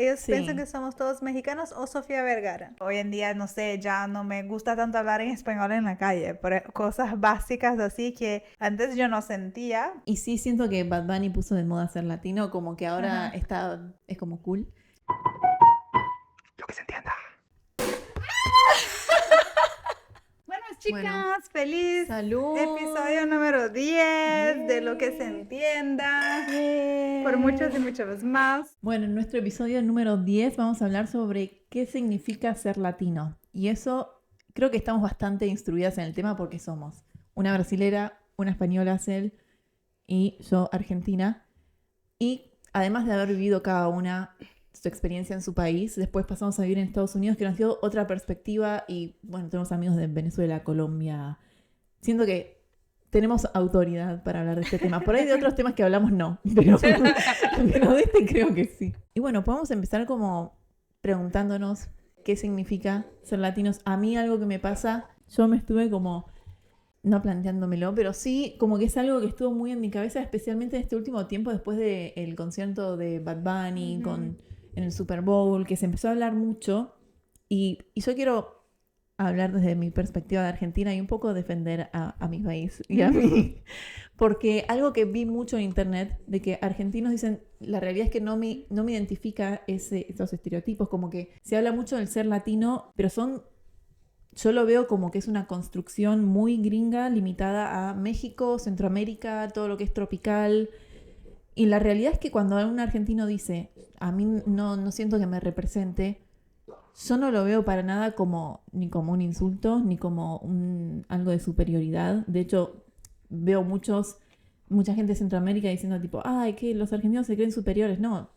ellos Sí. piensan que somos todos mexicanos o Sofía Vergara. Hoy en día, no sé, ya no me gusta tanto hablar en español en la calle, por cosas básicas así que antes yo no sentía. Y sí siento que Bad Bunny puso de moda ser latino, como que ahora Ajá. es como cool. Lo que se entienda. Bueno, Bueno, chicas, feliz salud. episodio número 10 de Lo que se Yay. entienda. Yay. Por muchos y muchos más. Bueno, en nuestro episodio número 10 vamos a hablar sobre qué significa ser latino. Y eso creo que estamos bastante instruidas en el tema porque somos una brasilera, una española, Cel, y yo argentina. Y además de haber vivido cada una su experiencia en su país, después pasamos a vivir en Estados Unidos, que nos dio otra perspectiva. Y bueno, tenemos amigos de Venezuela, Colombia. Siento que tenemos autoridad para hablar de este tema. Por ahí de otros temas que hablamos no, pero de este creo que sí. Y bueno, podemos empezar como preguntándonos qué significa ser latinos. A mí algo que me pasa, yo me estuve como no planteándomelo, pero sí como que es algo que estuvo muy en mi cabeza, especialmente en este último tiempo después del concierto de Bad Bunny en el Super Bowl, que se empezó a hablar mucho. Y yo quiero hablar desde mi perspectiva de Argentina y un poco defender a mi país y a mí. Porque algo que vi mucho en internet, de que argentinos dicen, la realidad es que no me identifica esos estereotipos, como que se habla mucho del ser latino, pero yo lo veo como que es una construcción muy gringa, limitada a México, Centroamérica, todo lo que es tropical. Y la realidad es que cuando un argentino dice, a mí no siento que me represente, yo no lo veo para nada como ni como un insulto, ni como algo de superioridad. De hecho, veo mucha gente de Centroamérica diciendo tipo, ay, que los argentinos se creen superiores. No,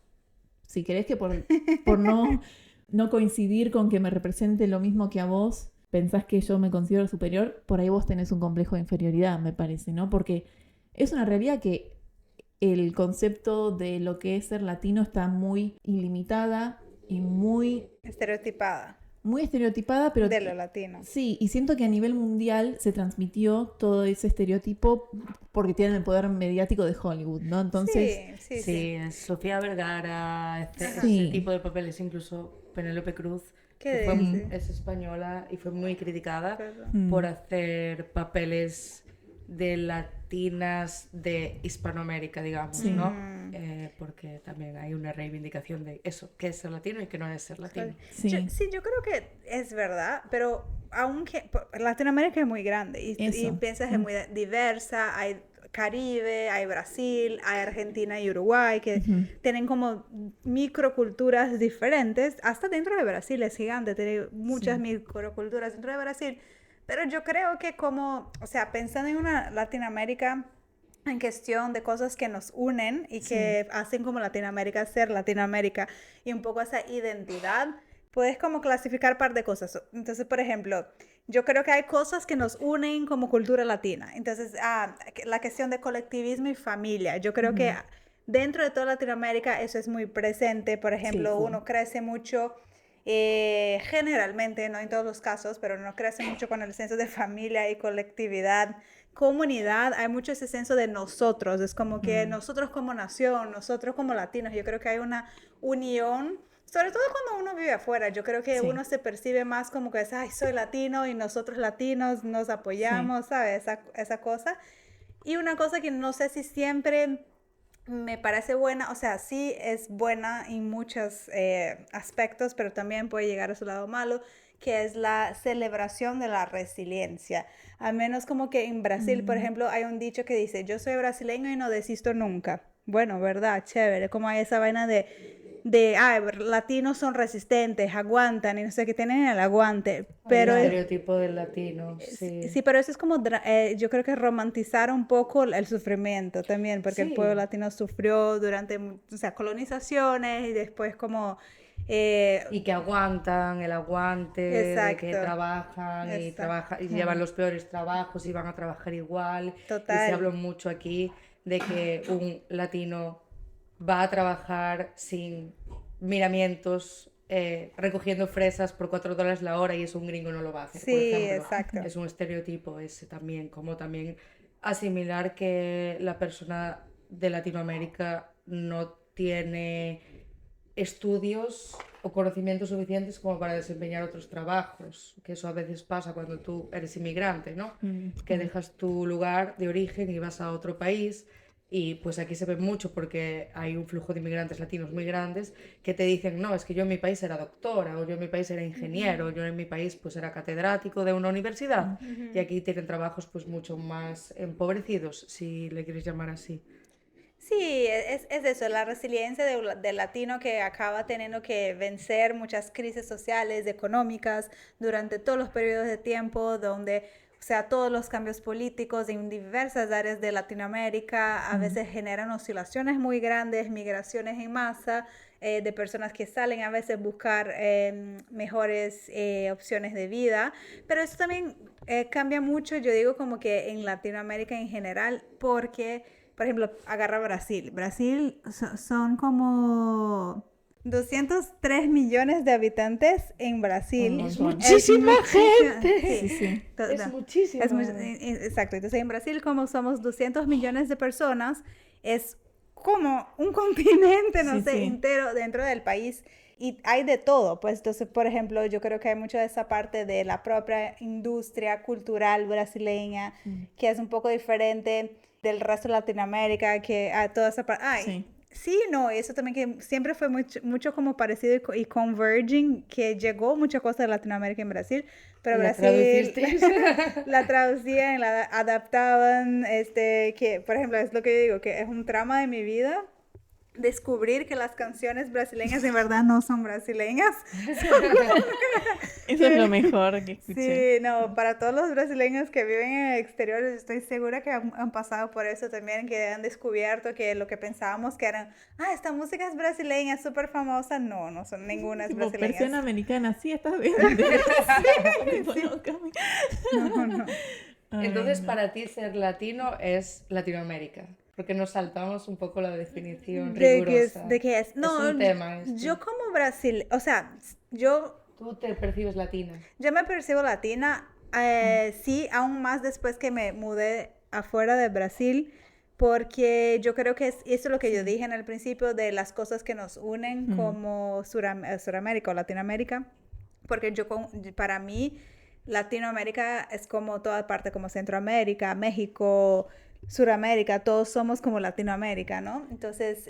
si querés que por no coincidir con que me represente lo mismo que a vos, pensás que yo me considero superior, por ahí vos tenés un complejo de inferioridad, me parece, ¿no? Porque es una realidad que el concepto de lo que es ser latino está muy ilimitada y Estereotipada muy estereotipada, pero de lo latino. sí, y siento que a nivel mundial se transmitió todo ese estereotipo porque tienen el poder mediático de Hollywood, ¿no? Entonces, Sí, sí, sí. Sí, Sofía Vergara, Ajá. ese sí. tipo de papeles, incluso Penélope Cruz, que ¿Qué dice? es española y fue muy criticada Perdón. por hacer papeles de latinas de Hispanoamérica, digamos, Sí. ¿no? Porque también hay una reivindicación de eso, qué es ser latino y qué no es ser latino. Sí. Yo creo que es verdad, pero aunque Latinoamérica es muy grande y Eso. piensas es muy diversa, hay Caribe, hay Brasil, hay Argentina y Uruguay que tienen como microculturas diferentes, hasta dentro de Brasil es gigante, tiene muchas Sí. microculturas dentro de Brasil, pero yo creo que como, o sea, pensando en una Latinoamérica en cuestión de cosas que nos unen y que hacen como Latinoamérica ser Latinoamérica y un poco esa identidad, puedes como clasificar un par de cosas. Entonces, por ejemplo, yo creo que hay cosas que nos unen como cultura latina. Entonces, la cuestión de colectivismo y familia. Yo creo que dentro de toda Latinoamérica eso es muy presente. Por ejemplo, Sí. uno crece mucho generalmente, no en todos los casos, pero no crece mucho con el senso de familia y colectividad, comunidad. Hay mucho ese senso de nosotros, es como que nosotros como nación, nosotros como latinos, yo creo que hay una unión, sobre todo cuando uno vive afuera. Yo creo que Sí. uno se percibe más como que es, ay, soy latino y nosotros latinos nos apoyamos, ¿sabes? Esa cosa. Y una cosa que no sé si siempre me parece buena, o sea, sí es buena en muchos aspectos, pero también puede llegar a su lado malo, que es la celebración de la resiliencia. Al menos como que en Brasil, por ejemplo, hay un dicho que dice, yo soy brasileño y no desisto nunca. Bueno, ¿verdad? Chévere, como hay esa vaina latinos son resistentes, aguantan y no sé qué, tienen el aguante. El Pero estereotipo del latino, sí. sí, pero eso es como, yo creo que romantizar un poco el sufrimiento también, porque el pueblo Sí, latino sufrió durante, o sea, colonizaciones y después como... y que aguantan el aguante, de que exacto, trabajan y llevan los peores trabajos y van a trabajar igual. Y se total, habla mucho aquí de que un latino va a trabajar sin miramientos, recogiendo fresas por $4 la hora y eso un gringo no lo va a hacer, por sí, ejemplo. exacto. Es un estereotipo ese también, como también asimilar que la persona de Latinoamérica no tiene estudios o conocimientos suficientes como para desempeñar otros trabajos, que eso a veces pasa cuando tú eres inmigrante, ¿no? Que dejas tu lugar de origen y vas a otro país. Y pues aquí se ve mucho porque hay un flujo de inmigrantes latinos muy grandes que te dicen, no, es que yo en mi país era doctora, o yo en mi país era ingeniero, o yo en mi país pues era catedrático de una universidad. Y aquí tienen trabajos pues mucho más empobrecidos, si le quieres llamar así. Sí, es eso, la resiliencia del latino que acaba teniendo que vencer muchas crisis sociales, económicas, durante todos los periodos de tiempo, donde, o sea, todos los cambios políticos en diversas áreas de Latinoamérica a veces generan oscilaciones muy grandes, migraciones en masa, de personas que salen a veces a buscar mejores opciones de vida, pero eso también cambia mucho, yo digo como que en Latinoamérica en general, porque por ejemplo, agarra Brasil. Brasil son como 203 millones de habitantes en Brasil. Es muchísima gente. Sí, sí. Es muchísimo. Exacto. Entonces, en Brasil, como somos 200 millones de personas, es como un continente, no Sí, sé, sí. entero dentro del país. Y hay de todo, pues entonces, por ejemplo, yo creo que hay mucho de esa parte de la propia industria cultural brasileña, que es un poco diferente del resto de Latinoamérica, que a toda esa parte... Ay, Sí. sí, no, eso también que siempre fue mucho como parecido y converging, que llegó mucha cosa de Latinoamérica en Brasil, pero ¿La Brasil traducisteis? la traducían, la adaptaban, que por ejemplo es lo que yo digo, que es un trama de mi vida descubrir que las canciones brasileñas en verdad no son brasileñas. Eso es lo mejor que escuché. Sí, no, para todos los brasileños que viven en el exterior, estoy segura que han pasado por eso también, que han descubierto que lo que pensábamos que eran, esta música es brasileña, es súper famosa. No, no son ninguna Tipo, brasileña. versión americana, sí, estás bien. Tipo, sí. no, Cami. No, no. Ay, Entonces, no. para ti ser latino es Latinoamérica, porque nos saltamos un poco la definición ¿De qué rigurosa. es? ¿De qué es? No, un tema esto. yo como Brasil, o sea, yo Tú te percibes latina. Yo me percibo latina, sí, aún más después que me mudé afuera de Brasil, porque yo creo que eso es lo que yo dije en el principio de las cosas que nos unen como Suramérica o Latinoamérica, porque para mí Latinoamérica es como toda parte, como Centroamérica, México, Suramérica, todos somos como Latinoamérica, ¿no? Entonces,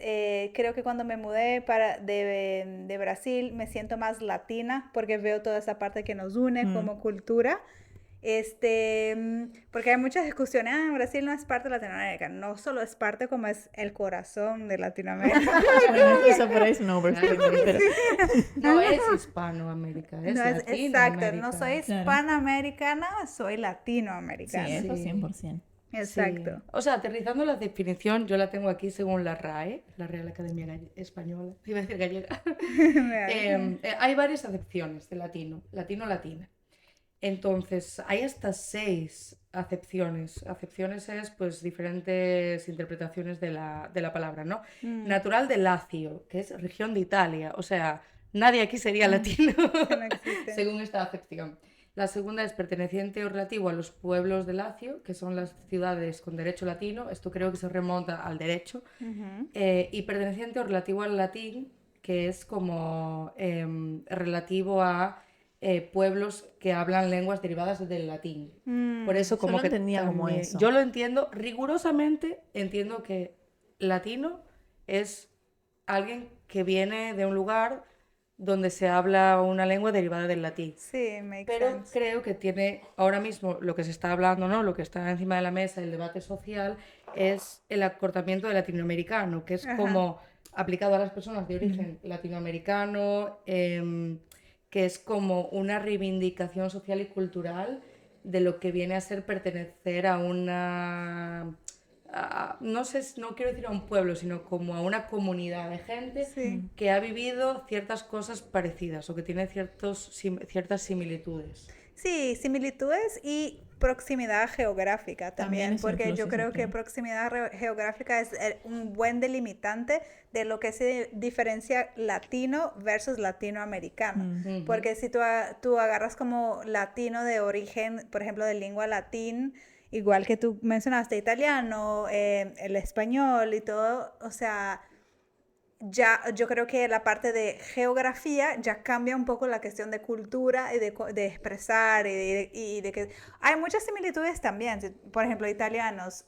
creo que cuando me mudé de Brasil me siento más latina porque veo toda esa parte que nos une como cultura. Porque hay muchas discusiones, Brasil no es parte de Latinoamérica, no solo es parte como es el corazón de Latinoamérica. Bueno, eso por ahí es un overstatement, pero... No es Hispanoamérica, es No es Latinoamérica. exacto, no soy Claro. hispanoamericana, soy Sí, latinoamericana. eso Sí. 100%. Exacto. Sí. O sea, aterrizando la definición, yo la tengo aquí según la RAE, la Real Academia Española, iba a decir gallega. Hay varias acepciones de latino, latino-latina. Entonces, hay hasta 6 acepciones. Acepciones es, pues, diferentes interpretaciones de la palabra, ¿no? Natural de Lacio, que es región de Italia. O sea, nadie aquí sería latino, Que no existe. según esta acepción. La segunda es perteneciente o relativo a los pueblos de Lacio, que son las ciudades con derecho latino. Esto creo que se remonta al derecho. Y perteneciente o relativo al latín, que es como relativo a pueblos que hablan lenguas derivadas del latín. Por eso Yo como lo que entendía como también- eso. Yo lo entiendo rigurosamente, entiendo que latino es alguien que viene de un lugar donde se habla una lengua derivada del latín. Sí, makes Pero sense. creo que tiene ahora mismo lo que se está hablando, ¿no? Lo que está encima de la mesa, el debate social, es el acortamiento de latinoamericano, que es como aplicado a las personas de origen latinoamericano, que es como una reivindicación social y cultural de lo que viene a ser pertenecer a una... no sé, no quiero decir a un pueblo, sino como a una comunidad de gente Sí. que ha vivido ciertas cosas parecidas o que tiene ciertas similitudes. Sí, similitudes y proximidad geográfica También también, eso porque influye, yo eso creo que creo. proximidad geográfica es un buen delimitante de lo que se diferencia latino versus latinoamericano. Porque si tú agarras como latino de origen, por ejemplo, de lengua latín, igual que tú mencionaste italiano, el español y todo, o sea, ya yo creo que la parte de geografía ya cambia un poco la cuestión de cultura y de expresar y de que hay muchas similitudes también. Por ejemplo, italianos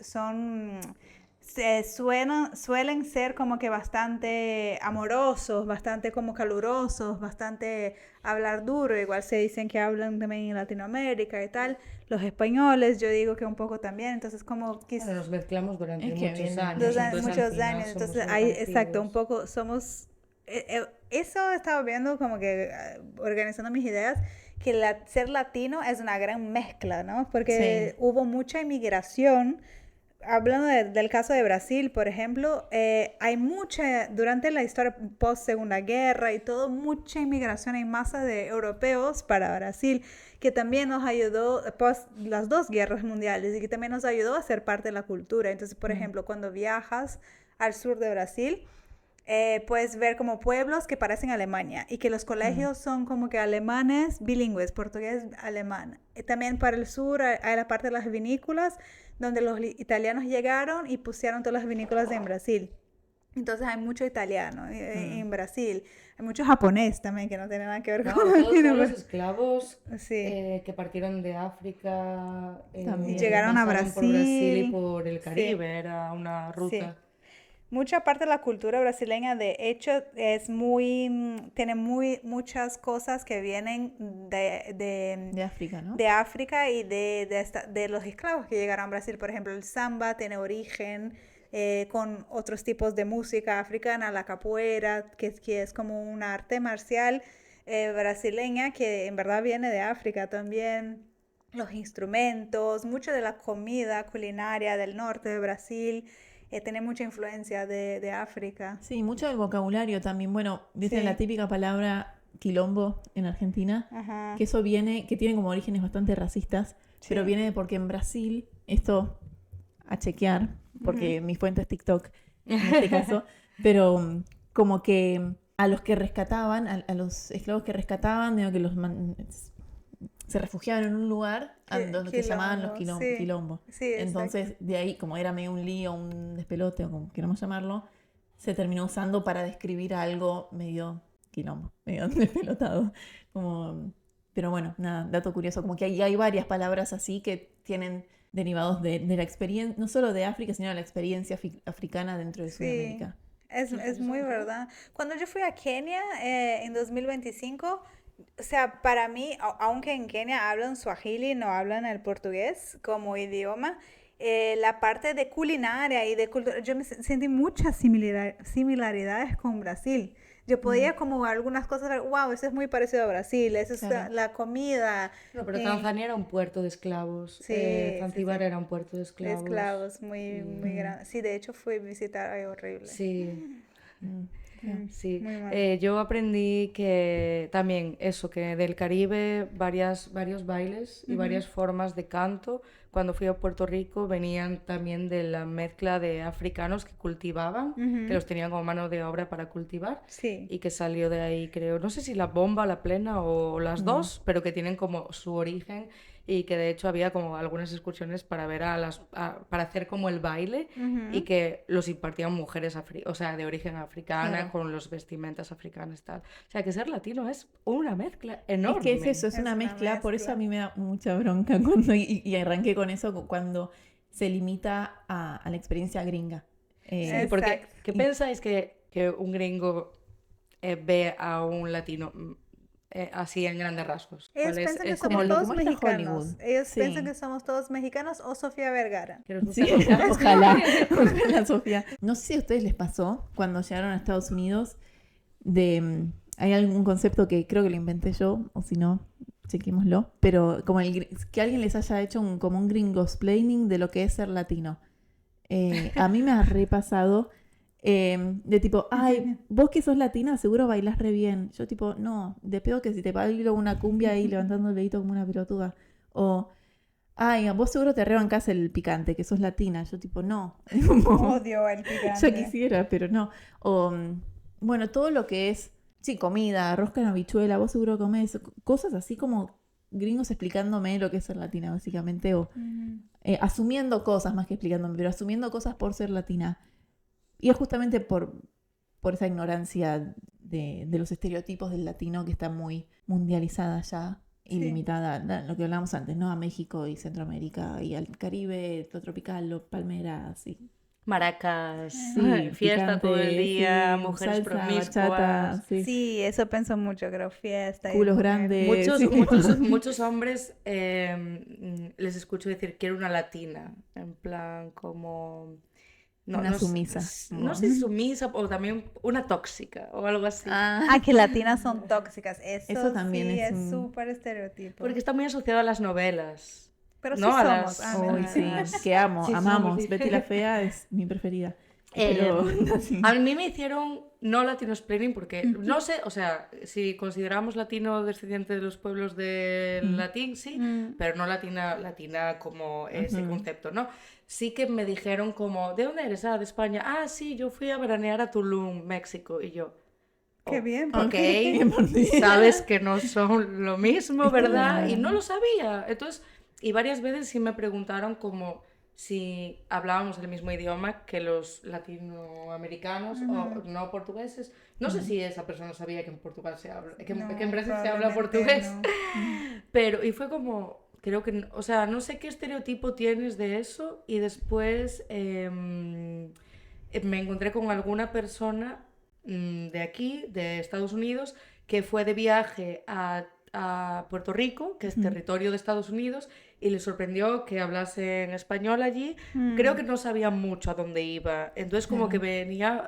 suelen ser como que bastante amorosos, bastante como calurosos, bastante hablar duro, igual se dicen que hablan también en Latinoamérica y tal. Los españoles, yo digo que un poco también, entonces como Bueno, nos mezclamos durante Es que muchos viene- años. Entonces, al muchos final años, somos entonces muy hay, exacto, un parecidos. poco somos, eso estaba viendo como que organizando mis ideas, que ser latino es una gran mezcla, ¿no? Porque Sí. hubo mucha inmigración. Hablando del caso de Brasil, por ejemplo, hay mucha, durante la historia post Segunda Guerra y todo, mucha inmigración en masa de europeos para Brasil, que también nos ayudó post las dos guerras mundiales y que también nos ayudó a ser parte de la cultura. Entonces, por ejemplo, cuando viajas al sur de Brasil, puedes ver como pueblos que parecen Alemania y que los colegios son como que alemanes bilingües, portugués, alemán. También para el sur hay la parte de las vinícolas donde los italianos llegaron y pusieron todas las vinícolas en Brasil. Entonces hay mucho italiano en Brasil. Hay mucho japonés también que no tiene nada que ver No, con todos los esclavos Sí. que partieron de África También. Llegaron a pasaron por Brasil y Brasil. por el Sí. Caribe, era una ruta. Sí. Mucha parte de la cultura brasileña, de hecho, tiene muchas cosas que vienen De África, ¿no? de África y de los esclavos que llegaron a Brasil. Por ejemplo, el samba tiene origen con otros tipos de música africana, la capoeira, que es como un arte marcial brasileña que en verdad viene de África también. Los instrumentos, mucho de la comida culinaria del norte de Brasil tiene mucha influencia de África. Sí, mucho del vocabulario también. Bueno, viste Sí. la típica palabra quilombo en Argentina, Ajá. que eso viene, que tiene como orígenes bastante racistas, pero Sí. viene de porque en Brasil, esto a chequear, porque mi fuente es TikTok en este caso, pero como que a los que rescataban, a los esclavos que rescataban, digo, que se refugiaban en un lugar donde se llamaban los Quilombo, sí. quilombos. Sí, exacto. Entonces, de ahí, como era medio un lío, un despelote, o como queramos llamarlo, se terminó usando para describir algo medio quilombo, medio despelotado. Pero bueno, nada, dato curioso, como que hay varias palabras así que tienen derivados de la experiencia, no solo de África, sino de la experiencia africana dentro de Sí, Sudamérica. es muy verdad. Cuando yo fui a Kenia en 2025, o sea, para mí, aunque en Kenia hablan Swahili, no hablan el portugués como idioma, la parte de culinaria y de cultura, yo sentí muchas similaridades con Brasil. Yo podía como algunas cosas ver, wow, eso es muy parecido a Brasil, eso es Claro. la comida. No, pero Tanzania era un puerto de esclavos. Sí, Zanzíbar sí. era un puerto de De esclavos. esclavos muy grande. Sí, de hecho fui a visitar, ay, horrible. Sí. Claro. Sí, Muy mal. yo aprendí que también eso, que del Caribe varios bailes y varias formas de canto, cuando fui a Puerto Rico venían también de la mezcla de africanos que cultivaban, que los tenían como mano de obra para cultivar, Sí. y que salió de ahí, creo, no sé si la bomba, la plena o las dos, pero que tienen como su origen y que de hecho había como algunas excursiones para ver para hacer como el baile y que los impartían mujeres o sea, de origen africana, Claro. con los vestimentas africanas tal. O sea, que ser latino es una mezcla enorme. Es que es eso, es Es una una mezcla, por eso mezcla. a mí me da mucha bronca cuando, y arranqué con eso cuando se limita a la experiencia gringa. Sí, porque Exacto. ¿qué pensáis que un gringo ve a un latino así en grandes rasgos? Ellos ¿Cuál es? piensan que Es como somos lo que todos muestra mexicanos. Hollywood. Ellos Sí. piensan que somos todos mexicanos o Sofía Vergara. que nos Sí, gusta contar. ojalá, Sofía. No sé si a ustedes les pasó cuando llegaron a Estados Unidos hay algún concepto que creo que lo inventé yo, o si no, chequémoslo, pero como que alguien les haya hecho como un gringosplaining de lo que es ser latino. A mí me ha repasado de tipo, ay, vos que sos latina seguro bailás re bien. Yo tipo, no, de pedo que si te bailo una cumbia ahí levantando el dedito como una pelotuda. O, ay, vos seguro te rebancás el picante, que sos latina. Yo tipo, no. Odio el picante. Ya quisiera, pero no. O, bueno, todo lo que es, sí, comida, rosca en habichuela, vos seguro comés, cosas así como gringos explicándome lo que es ser latina, básicamente, o asumiendo cosas más que explicándome, pero asumiendo cosas por ser latina. Y es justamente por por esa ignorancia de los estereotipos del latino que está muy mundializada ya y Sí. limitada, lo que hablábamos antes, ¿no? A México y Centroamérica y al Caribe, lo tropical, lo palmeras y Maracas, sí, fiesta todo el picante, día, sí, mujeres salsa, promiscuas. bachata, sí, Sí, eso pienso mucho, creo, fiesta y culos mujer. grandes, sí. Muchos hombres les escucho decir quiero una latina, en plan como... Una sumisa. No sé si sumisa o también una tóxica o algo así. Ah, que latinas son tóxicas. Eso también sí, es es un- súper estereotipo. Porque está muy asociado a las novelas. Pero sí ¿no? A somos. las- Uy, sí, las- que amo, Sí, amamos. somos, sí. Betty la Fea es mi preferida. Pero sí. A mí me hicieron no latino-splaining porque no sé, o sea, si consideramos latino descendiente de los pueblos del latín, sí, pero no latina como ese concepto, ¿no? Sí que me dijeron como, ¿de dónde eres? Ah, de España. Ah, sí, yo fui a veranear a Tulum, México, y yo. Qué "Oh, bien. Ok, Bien por ti. sabes que no son lo mismo, ¿verdad? Y Claro. no lo sabía. Entonces, y varias veces sí me preguntaron como si hablábamos el mismo idioma que los latinoamericanos o no portugueses. No sé si esa persona sabía que en Portugal se habla, que No, en Brasil se habla probablemente portugués. no. Pero, y fue como, creo que, o sea, no sé qué estereotipo tienes de eso. Y después me encontré con alguna persona de aquí, de Estados Unidos, que fue de viaje a Puerto Rico, que es territorio de Estados Unidos, y le sorprendió que hablase en español allí. Creo que no sabía mucho a dónde iba. Entonces como que venía,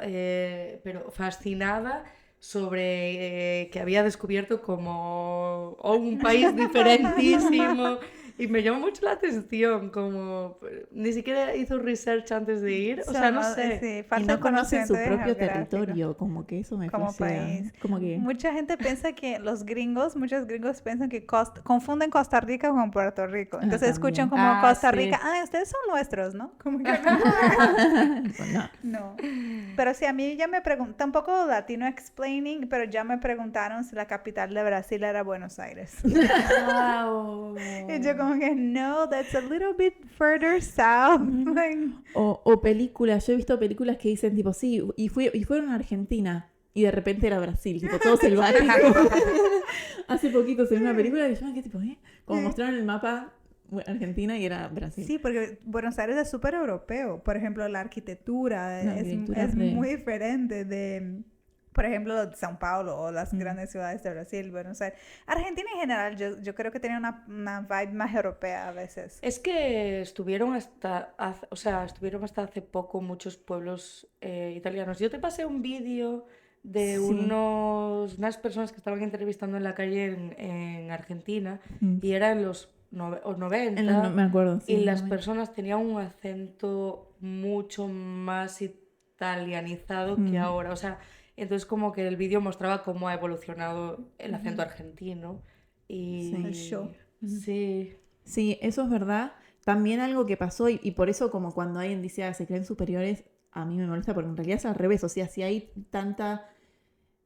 pero fascinada sobre que había descubierto como un país diferentísimo. Y me llamó mucho la atención, como ni siquiera hizo research antes de ir, o sea, no Somos- sé. sí, Y falta no conocen su conocimiento propio geográfico territorio, como que eso me como flashea. país. Como que Mucha gente piensa que muchos gringos piensan que confunden Costa Rica con Puerto Rico. Entonces escuchan también. como Costa Sí. Rica, ustedes son nuestros, ¿no? Como que No. no. Pero sí, a mí ya me preguntan, tampoco latino explaining, pero ya me preguntaron si la capital de Brasil era Buenos Aires. Wow. Y yo como que, no, that's a little bit further south. Like, O películas, yo he visto películas que dicen tipo, sí, y fueron a Argentina. Y de repente era Brasil, tipo, todo selvático. Hace poquito se vio una película que yo me quedé tipo, ¿eh? Como mostraron el mapa Argentina y era Brasil. sí, porque Buenos Aires es súper europeo. Por ejemplo, la arquitectura La es, arquitectura es re- muy diferente de, por ejemplo, São Paulo o las grandes ciudades de Brasil, Buenos Aires. Argentina en general, yo creo que tiene una vibe más europea a veces. Es que estuvieron hasta hace poco muchos pueblos italianos. Yo te pasé un vídeo de Sí. unas personas que estaban entrevistando en la calle en Argentina y era en los 90 Me acuerdo, sí. y en las los 90. personas tenían un acento mucho más italianizado que ahora. O sea, entonces como que el vídeo mostraba cómo ha evolucionado el acento argentino y Sí. El show. sí. Sí, eso es verdad. También algo que pasó, y por eso como cuando alguien dice se creen superiores, a mí me molesta, porque en realidad es al revés. O sea, si hay tanta...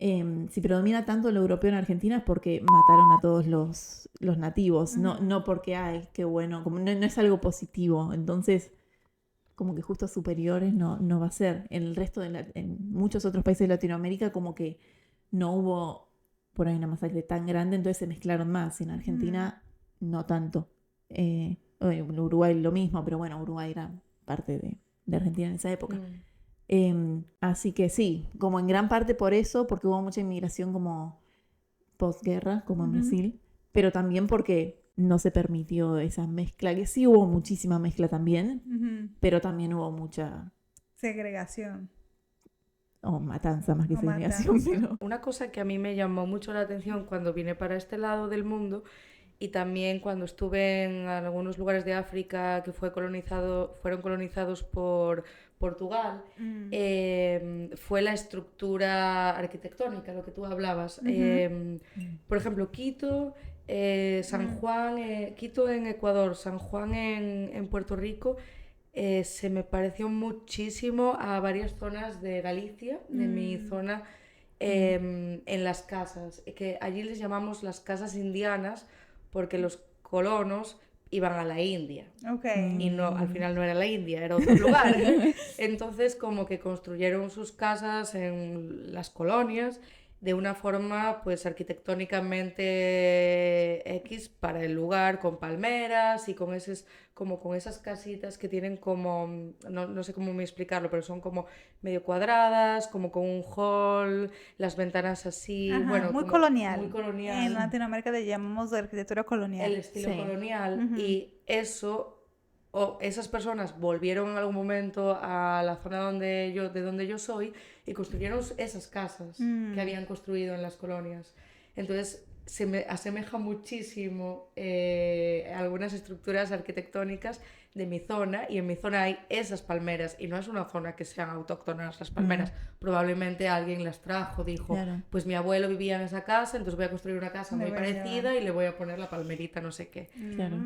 si predomina tanto lo europeo en Argentina es porque mataron a todos los nativos, no porque, ay, qué bueno, como no es algo positivo. Entonces, como que justo superiores no va a ser. En el resto en muchos otros países de Latinoamérica como que no hubo por ahí una masacre tan grande, entonces se mezclaron más. En Argentina no tanto. En Uruguay lo mismo, pero bueno, Uruguay era parte de Argentina en esa época. Así que sí, como en gran parte por eso, porque hubo mucha inmigración como posguerra, como en Brasil, pero también porque no se permitió esa mezcla, que sí hubo muchísima mezcla también, pero también hubo mucha Segregación. matanza más que O segregación. matanza. Pero... Una cosa que a mí me llamó mucho la atención cuando vine para este lado del mundo y también cuando estuve en algunos lugares de África que fueron colonizados por Portugal, fue la estructura arquitectónica, lo que tú hablabas. Por ejemplo, Quito, San Juan, Quito en Ecuador, San Juan en Puerto Rico, se me pareció muchísimo a varias zonas de Galicia, de mi zona, en las casas, que allí les llamamos las casas indianas porque los colonos iban a la India. Ok. Y no, al final no era la India, era otro lugar. Entonces como que construyeron sus casas en las colonias de una forma pues arquitectónicamente X para el lugar, con palmeras y con esas casitas que tienen como, no sé cómo me explicarlo, pero son como medio cuadradas, como con un hall, las ventanas así, Ajá, bueno, muy como colonial. muy En colonial, Latinoamérica le llamamos de arquitectura colonial. el estilo Sí. colonial, y eso, o esas personas volvieron en algún momento a la zona de donde yo soy y construyeron esas casas que habían construido en las colonias. Entonces se me asemeja muchísimo algunas estructuras arquitectónicas de mi zona, y en mi zona hay esas palmeras y no es una zona que sean autóctonas las palmeras. Probablemente alguien las trajo, dijo, Claro. pues mi abuelo vivía en esa casa, entonces voy a construir una casa Le muy voy a parecida y le voy a poner la palmerita no sé qué. Claro.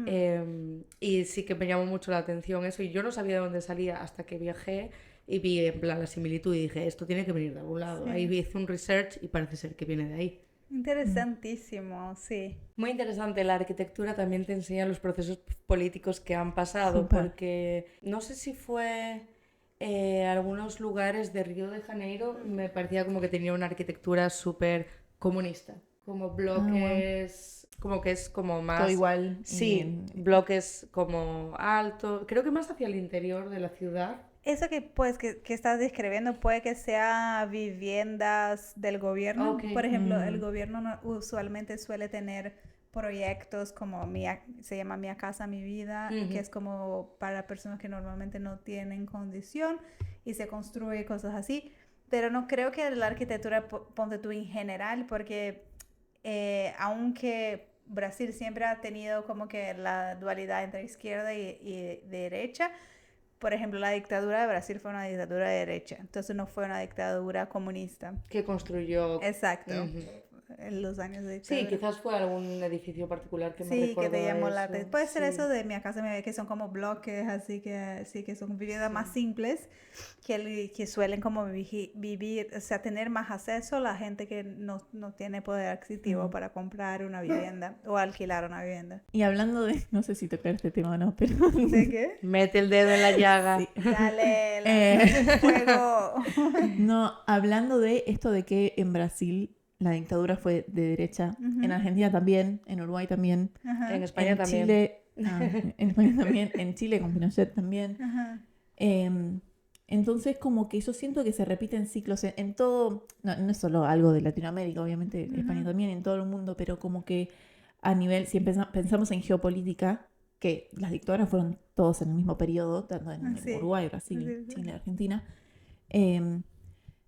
Y sí que me llamó mucho la atención eso, y yo no sabía de dónde salía hasta que viajé y vi en plan la similitud y dije, esto tiene que venir de algún lado. Sí. Ahí hice un research y parece ser que viene de ahí. Interesantísimo, sí. Muy interesante, la arquitectura también te enseña los procesos políticos que han pasado, Súper. porque no sé si fue algunos lugares de Río de Janeiro, me parecía como que tenía una arquitectura súper comunista, como bloques, como que es como más... Todo igual. Sí, bloques como altos, creo que más hacia el interior de la ciudad. Eso que, pues, que estás describiendo puede que sea viviendas del gobierno. Ok. Por ejemplo, el gobierno usualmente suele tener proyectos como se llama Mi Casa, Mi Vida, que es como para personas que normalmente no tienen condición y se construye cosas así. Pero no creo que la arquitectura, ponte tú en general, porque aunque Brasil siempre ha tenido como que la dualidad entre izquierda y derecha, por ejemplo, la dictadura de Brasil fue una dictadura de derecha, entonces no fue una dictadura comunista. Que construyó... Exacto, en los años de Sí, dictadura. quizás fue algún edificio particular que me Sí, recordó que te llamó la eso. atención. Puede ser Sí. eso de Mi Casa, Mi Vida, que son como bloques, así que sí, que son viviendas más simples, que suelen como vivir, o sea, tener más acceso a la gente que no tiene poder adquisitivo para comprar una vivienda o alquilar una vivienda. Y hablando de, no sé si tocar este tema o no, pero ¿De qué? Mete el dedo en la llaga. Sí. Dale, lanza fuego. no, hablando de esto de que en Brasil la dictadura fue de derecha, en Argentina también, en Uruguay también, Ajá, En España en también. Chile, en España también, en Chile con Pinochet también. ajá. Entonces como que yo siento que se repiten ciclos en todo, no es solo algo de Latinoamérica, obviamente España también, en todo el mundo, pero como que a nivel, si pensamos en geopolítica, que las dictaduras fueron todos en el mismo periodo, tanto en Sí. Uruguay, Brasil, Sí, sí. Chile, Argentina,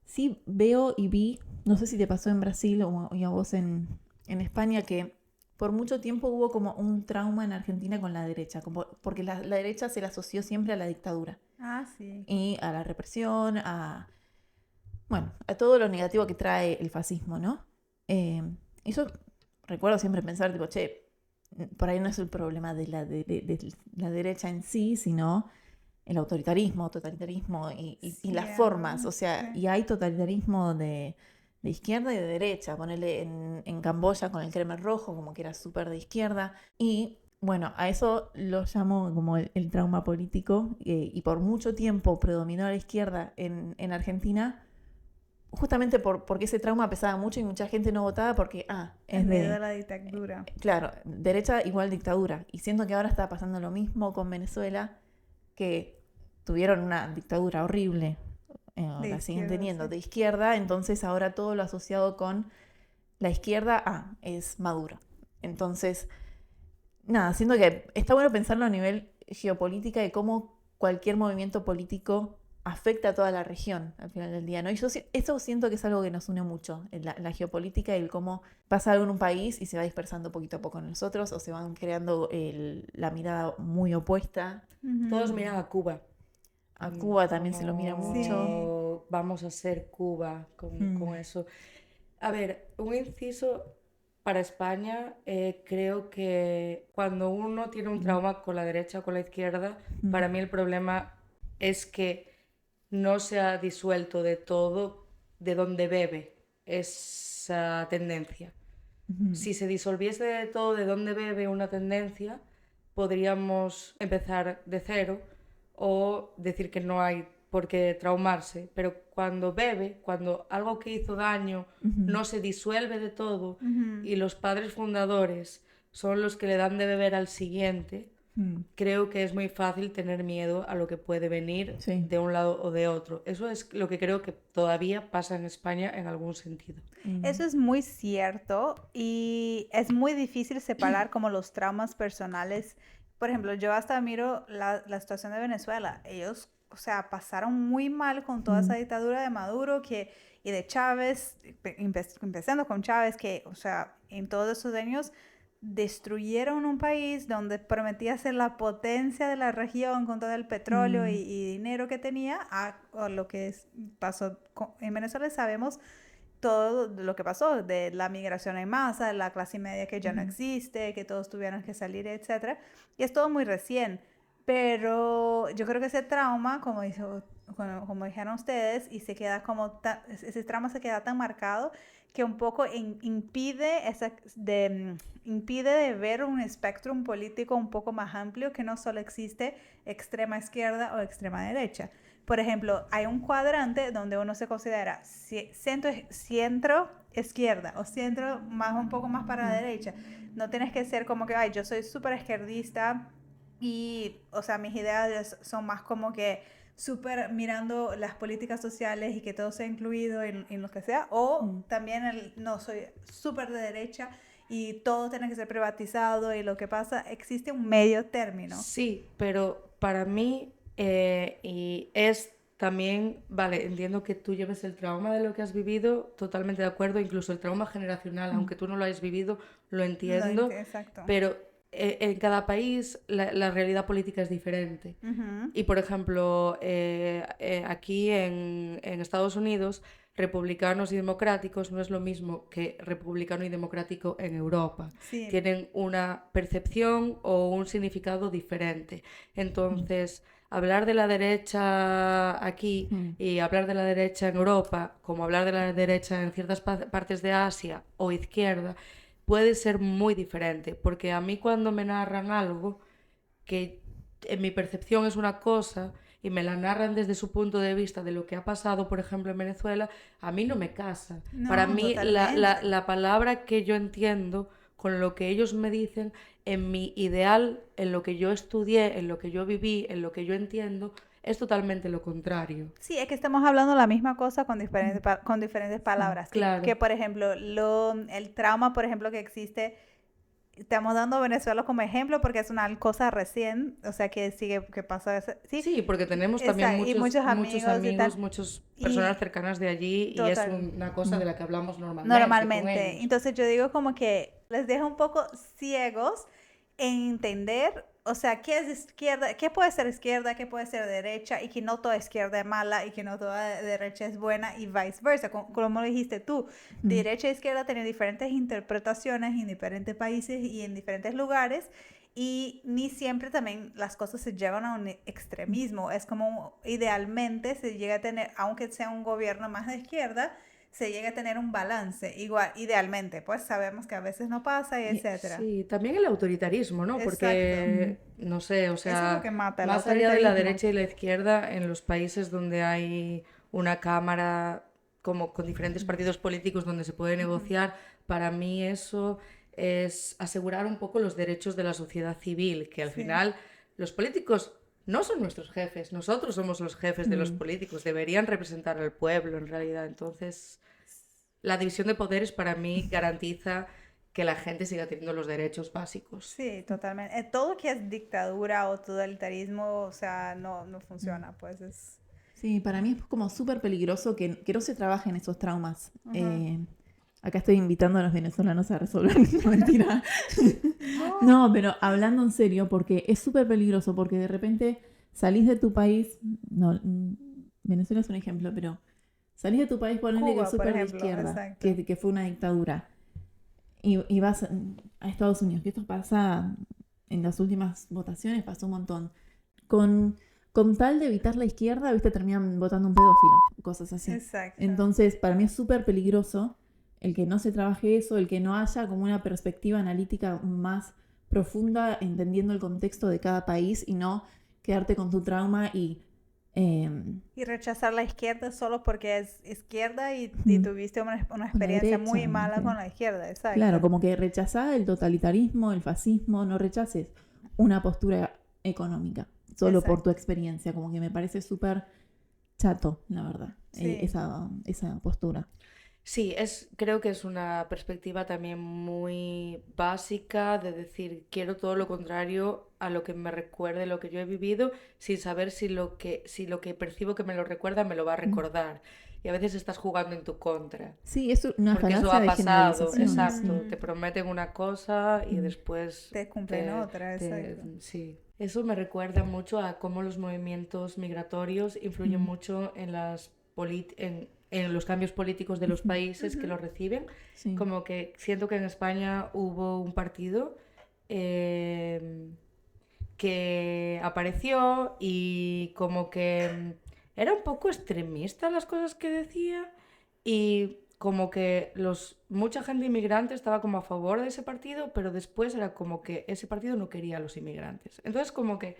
sí veo y vi, no sé si te pasó en Brasil y a vos en España, que por mucho tiempo hubo como un trauma en Argentina con la derecha, porque la derecha se la asoció siempre a la dictadura Ah, sí. y a la represión, bueno, a todo lo negativo que trae el fascismo, ¿no? Y yo recuerdo siempre pensar, tipo, che, por ahí no es el problema de la derecha en sí, sino el autoritarismo, totalitarismo y las formas, o sea, sí. y hay totalitarismo de izquierda y de derecha, ponerle en Camboya con el Khmer Rojo, como que era súper de izquierda, y bueno, a eso lo llamo como el trauma político, y por mucho tiempo predominó la izquierda en Argentina, justamente porque ese trauma pesaba mucho y mucha gente no votaba porque, es En medio de... de la dictadura. Claro, derecha igual dictadura, y siento que ahora está pasando lo mismo con Venezuela, que tuvieron una dictadura horrible, la siguen teniendo, sí. de izquierda, entonces ahora todo lo asociado con la izquierda, es Maduro. Entonces, nada, siento que está bueno pensarlo a nivel geopolítica de cómo cualquier movimiento político afecta a toda la región al final del día, ¿no? Y eso siento que es algo que nos une mucho, la geopolítica y el cómo pasa algo en un país y se va dispersando poquito a poco en nosotros, o se van creando la mirada muy opuesta. Todos miran a Cuba. A Cuba también se lo mira mucho. Vamos a ser Cuba con eso. A ver, un inciso para España. Creo que cuando uno tiene un trauma con la derecha o con la izquierda, para mí el problema es que no se ha disuelto de todo de donde bebe esa tendencia. Si se disolviese de todo de donde bebe una tendencia, podríamos empezar de cero o decir que no hay por qué traumarse, pero cuando bebe, cuando algo que hizo daño no se disuelve de todo y los padres fundadores son los que le dan de beber al siguiente, creo que es muy fácil tener miedo a lo que puede venir de un lado o de otro. Eso es lo que creo que todavía pasa en España en algún sentido. Eso es muy cierto y es muy difícil separar como los traumas personales. Por ejemplo, yo hasta miro la situación de Venezuela. Ellos, o sea, pasaron muy mal con toda esa dictadura de Maduro y de Chávez, empezando con Chávez, que, o sea, en todos esos años destruyeron un país donde prometía ser la potencia de la región con todo el petróleo y dinero que tenía a lo que pasó en Venezuela. Sabemos todo lo que pasó, de la migración en masa, de la clase media que ya no existe, que todos tuvieron que salir, etc. Y es todo muy recién, pero yo creo que ese trauma, como dijeron ustedes, y se queda como ese trauma se queda tan marcado que un poco impide de ver un espectro político un poco más amplio, que no solo existe extrema izquierda o extrema derecha. Por ejemplo, hay un cuadrante donde uno se considera centro izquierda o centro un poco más para la derecha. No tienes que ser como que, ay, yo soy súper izquierdista y, o sea, mis ideas son más como que súper mirando las políticas sociales y que todo sea incluido en lo que sea, o también no, soy súper de derecha y todo tiene que ser privatizado y lo que pasa, existe un medio término. Sí, pero para mí y es también, vale, entiendo que tú lleves el trauma de lo que has vivido, totalmente de acuerdo, incluso el trauma generacional, aunque tú no lo hayas vivido, lo entiendo, Exacto. pero en cada país la realidad política es diferente. Y por ejemplo, aquí en Estados Unidos, republicanos y democráticos no es lo mismo que republicano y democrático en Europa. Sí. Tienen una percepción o un significado diferente. Entonces, hablar de la derecha aquí y hablar de la derecha en Europa, como hablar de la derecha en ciertas partes de Asia o izquierda, puede ser muy diferente, porque a mí cuando me narran algo que en mi percepción es una cosa y me la narran desde su punto de vista de lo que ha pasado, por ejemplo, en Venezuela, a mí no me casa. No, para mí totalmente. la palabra que yo entiendo con lo que ellos me dicen, en mi ideal, en lo que yo estudié, en lo que yo viví, en lo que yo entiendo, es totalmente lo contrario. Sí, es que estamos hablando la misma cosa con diferentes palabras. Claro. Que, por ejemplo, el trauma, por ejemplo, que existe, estamos dando Venezuela como ejemplo porque es una cosa recién, o sea, que sigue, que pasa. Sí, porque tenemos también muchos amigos, muchas personas cercanas de allí y es una cosa de la que hablamos normalmente. Con ellos. Entonces yo digo como que les deja un poco ciegos en entender, o sea, qué es izquierda, qué puede ser izquierda, qué puede ser derecha, y que no toda izquierda es mala y que no toda derecha es buena y viceversa, como lo dijiste tú. Derecha e izquierda tienen diferentes interpretaciones en diferentes países y en diferentes lugares, y ni siempre también las cosas se llevan a un extremismo. Es como idealmente se llega a tener, aunque sea un gobierno más de izquierda, se llega a tener un balance, igual, idealmente, pues sabemos que a veces no pasa y etcétera. Sí, también el autoritarismo, ¿no? Porque, no sé, o sea, eso es lo que mata, más allá de la derecha y la izquierda, en los países donde hay una cámara como con diferentes partidos políticos donde se puede negociar, para mí eso es asegurar un poco los derechos de la sociedad civil, que al final los políticos no son nuestros jefes, nosotros somos los jefes de los políticos, deberían representar al pueblo en realidad. Entonces, la división de poderes para mí garantiza que la gente siga teniendo los derechos básicos. Sí, totalmente. Todo que es dictadura o totalitarismo, o sea, no funciona, pues es... Sí, para mí es como súper peligroso que no se trabajen esos traumas. Acá estoy invitando a los venezolanos a resolver, no, mentira. No, pero hablando en serio, porque es súper peligroso, porque de repente salís de tu país, no, Venezuela es un ejemplo, pero salís de tu país, ponele que es súper de izquierda, que fue una dictadura, y vas a Estados Unidos, que esto pasa en las últimas votaciones, pasó un montón. Con tal de evitar la izquierda, viste, terminan votando un pedófilo, cosas así. Exacto. Entonces, para mí es súper peligroso el que no se trabaje eso, el que no haya como una perspectiva analítica más profunda, entendiendo el contexto de cada país y no quedarte con tu trauma y... Y rechazar la izquierda solo porque es izquierda y tuviste una experiencia derecha, muy mala sí. con la izquierda, exacto. Claro, como que rechazar el totalitarismo, el fascismo, no rechaces una postura económica, solo por tu experiencia, como que me parece súper chato, la verdad, Sí. esa postura. Sí, creo que es una perspectiva también muy básica de decir, quiero todo lo contrario a lo que me recuerde lo que yo he vivido, sin saber si lo que percibo que me lo recuerda me lo va a recordar. Y a veces estás jugando en tu contra. Sí, es una Porque eso falacia ha de pasado, generalización. exacto. Sí. Te prometen una cosa y después Te cumplen otra, exacto. sí. Eso me recuerda mucho a cómo los movimientos migratorios influyen mucho en en los cambios políticos de los países que los reciben. Sí. Como que siento que en España hubo un partido que apareció y como que era un poco extremista las cosas que decía y como que mucha gente inmigrante estaba como a favor de ese partido, pero después era como que ese partido no quería a los inmigrantes. Entonces como que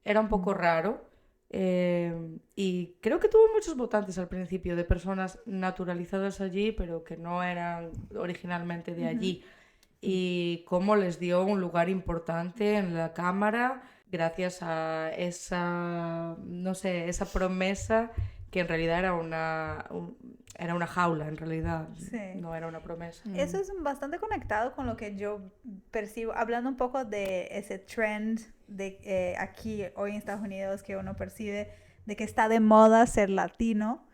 era un poco raro. Y creo que tuvo muchos votantes al principio de personas naturalizadas allí, pero que no eran originalmente de allí. Y cómo les dio un lugar importante en la Cámara gracias a no sé, esa promesa que en realidad era una jaula, en realidad, no era una promesa. Eso es bastante conectado con lo que yo percibo, hablando un poco de ese trend de aquí hoy en Estados Unidos que uno percibe de que está de moda ser latino.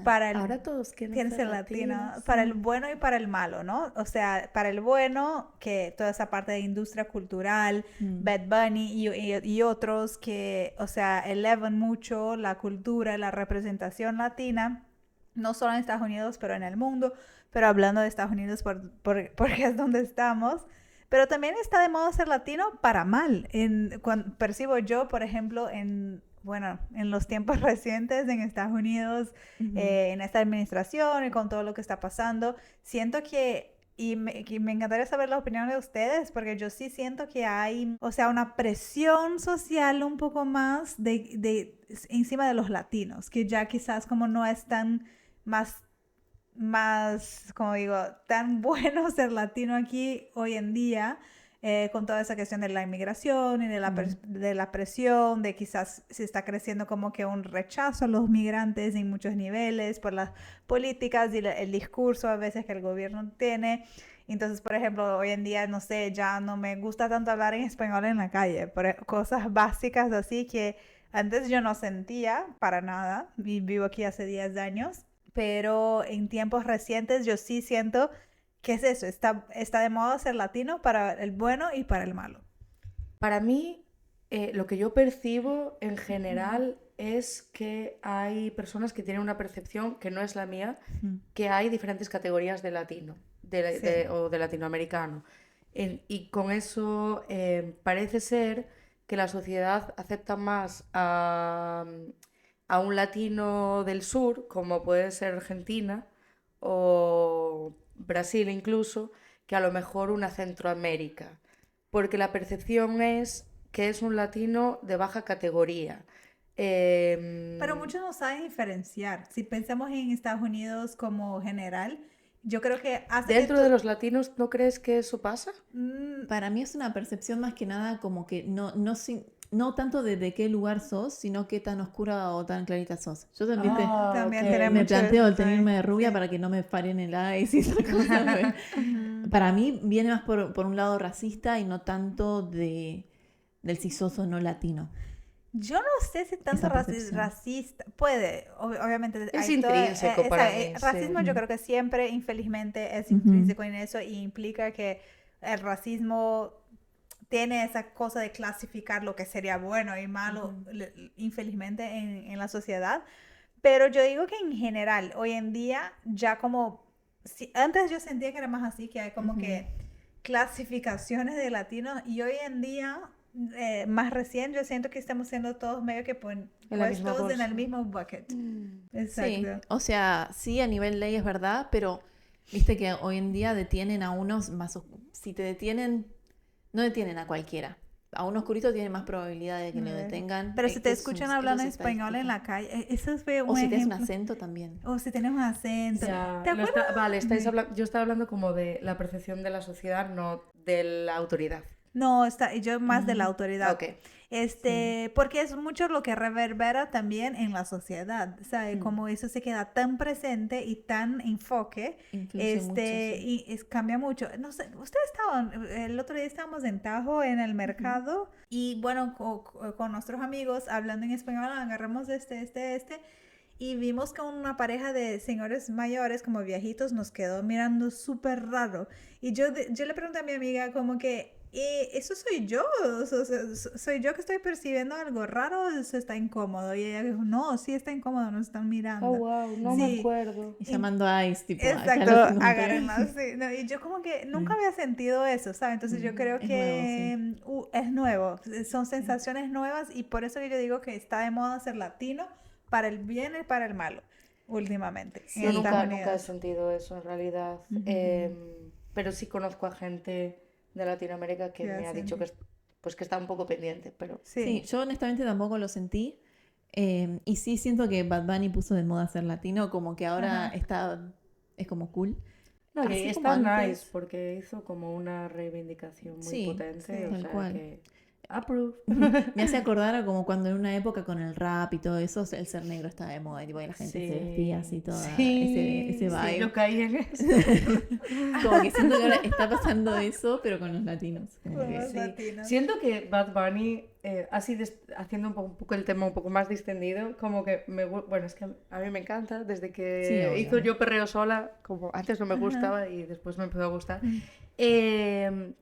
Ahora todos quieren ser latino, latinos. para el bueno y para el malo, ¿no? O sea, para el bueno, que toda esa parte de industria cultural, Bad Bunny y otros que, o sea, elevan mucho la cultura, la representación latina, no solo en Estados Unidos, pero en el mundo, pero hablando de Estados Unidos porque es donde estamos. Pero también está de moda ser latino para mal. Cuando percibo yo, por ejemplo, en los tiempos recientes en Estados Unidos, en esta administración y con todo lo que está pasando, siento que me encantaría saber la opinión de ustedes, porque yo sí siento que hay, o sea, una presión social un poco más encima de los latinos, que ya quizás como no es tan más, como digo, tan bueno ser latino aquí hoy en día, con toda esa cuestión de la inmigración y de la presión, de quizás se está creciendo como que un rechazo a los migrantes en muchos niveles por las políticas y el discurso a veces que el gobierno tiene. Entonces, por ejemplo, hoy en día, no sé, ya no me gusta tanto hablar en español en la calle, por cosas básicas así que antes yo no sentía para nada, y vivo aquí hace 10 años, pero en tiempos recientes yo sí siento que es eso, está de moda ser latino para el bueno y para el malo. Para mí, lo que yo percibo en general es que hay personas que tienen una percepción que no es la mía, que hay diferentes categorías de latino o de latinoamericano. Y con eso parece ser que la sociedad acepta más a un latino del sur, como puede ser Argentina o Brasil incluso, que a lo mejor una Centroamérica, porque la percepción es que es un latino de baja categoría. Pero muchos no saben diferenciar. Si pensamos en Estados Unidos como general, yo creo que ¿Dentro de los latinos no crees que eso pasa? Para mí es una percepción más que nada como que no tanto de qué lugar sos, sino qué tan oscura o tan clarita sos. Yo también, me planteo el tenerme de rubia para que no me paren el ice y esas cosas. Para mí viene más por un lado racista y no tanto del si sos o no latino. Yo no sé si tanto racista, puede, obviamente. Es intrínseco para mí. Racismo yo creo que siempre, infelizmente, es intrínseco en eso y implica que el racismo tiene esa cosa de clasificar lo que sería bueno y malo, infelizmente, en la sociedad. Pero yo digo que en general, hoy en día, ya como... antes yo sentía que era más así, que hay como que clasificaciones de latinos, y hoy en día... más recién yo siento que estamos siendo todos medio que puestos en el mismo bucket. Exacto. Sí, o sea, sí, a nivel ley es verdad, pero viste que hoy en día detienen a unos más si te detienen, no detienen a cualquiera. A un oscurito tiene más probabilidad de que lo detengan. Pero si te Eso es escuchan eso hablando es español en la estadística. calle, eso fue un O si tienes un ejemplo. acento también. O si tienes un acento. Ya, ¿Te acuerdas? vale, yo estaba hablando como de la percepción de la sociedad, no de la autoridad. No, yo más de la autoridad. Ok. Porque es mucho lo que reverbera también en la sociedad, ¿sabes? Como eso se queda tan presente y tan enfoque, Influye mucho, sí. y cambia mucho. No sé, el otro día estábamos en Tajo, en el mercado, y bueno, con nuestros amigos, hablando en español, agarramos y vimos que una pareja de señores mayores, como viejitos, nos quedó mirando súper raro. Y yo le pregunté a mi amiga como que, ¿eso soy yo? ¿Soy yo que estoy percibiendo algo raro o eso está incómodo? Y ella dijo, no, sí está incómodo, nos están mirando. Oh, wow, no me acuerdo. Y llamando a Ice, tipo, acá Exacto, lo tengo que- agárrenla, sí. No, y yo como que nunca había sentido eso, ¿sabes? Entonces yo creo Es que es nuevo, son sensaciones nuevas y por eso que yo digo que está de moda ser latino para el bien y para el malo, últimamente. Yo en nunca, Estados nunca he Unidos. sentido eso en realidad. Pero sí conozco a gente de Latinoamérica que Que me ha hacen- dicho que, pues, que está un poco pendiente, pero Sí, yo honestamente tampoco lo sentí. Y sí siento que Bad Bunny puso de moda ser latino, como que ahora es como cool. no, y Así como está antes. nice porque hizo como una reivindicación muy Sí, potente, sí, o tal sea cual. que approve. Me hace acordar a como cuando en una época con el rap y todo eso, el ser negro estaba de moda, y tipo, y la gente se vestía así toda, ese vibe. Sí, yo caí en eso. Como que siento que ahora está pasando eso, pero con los latinos. Como Con que- los Sí. latinos. Siento que Bad Bunny, así haciendo un poco el tema un poco más distendido, como que bueno, es que a mí me encanta, desde que Sí, obvio. hizo Yo Perreo Sola, como antes no me gustaba y después me empezó a gustar,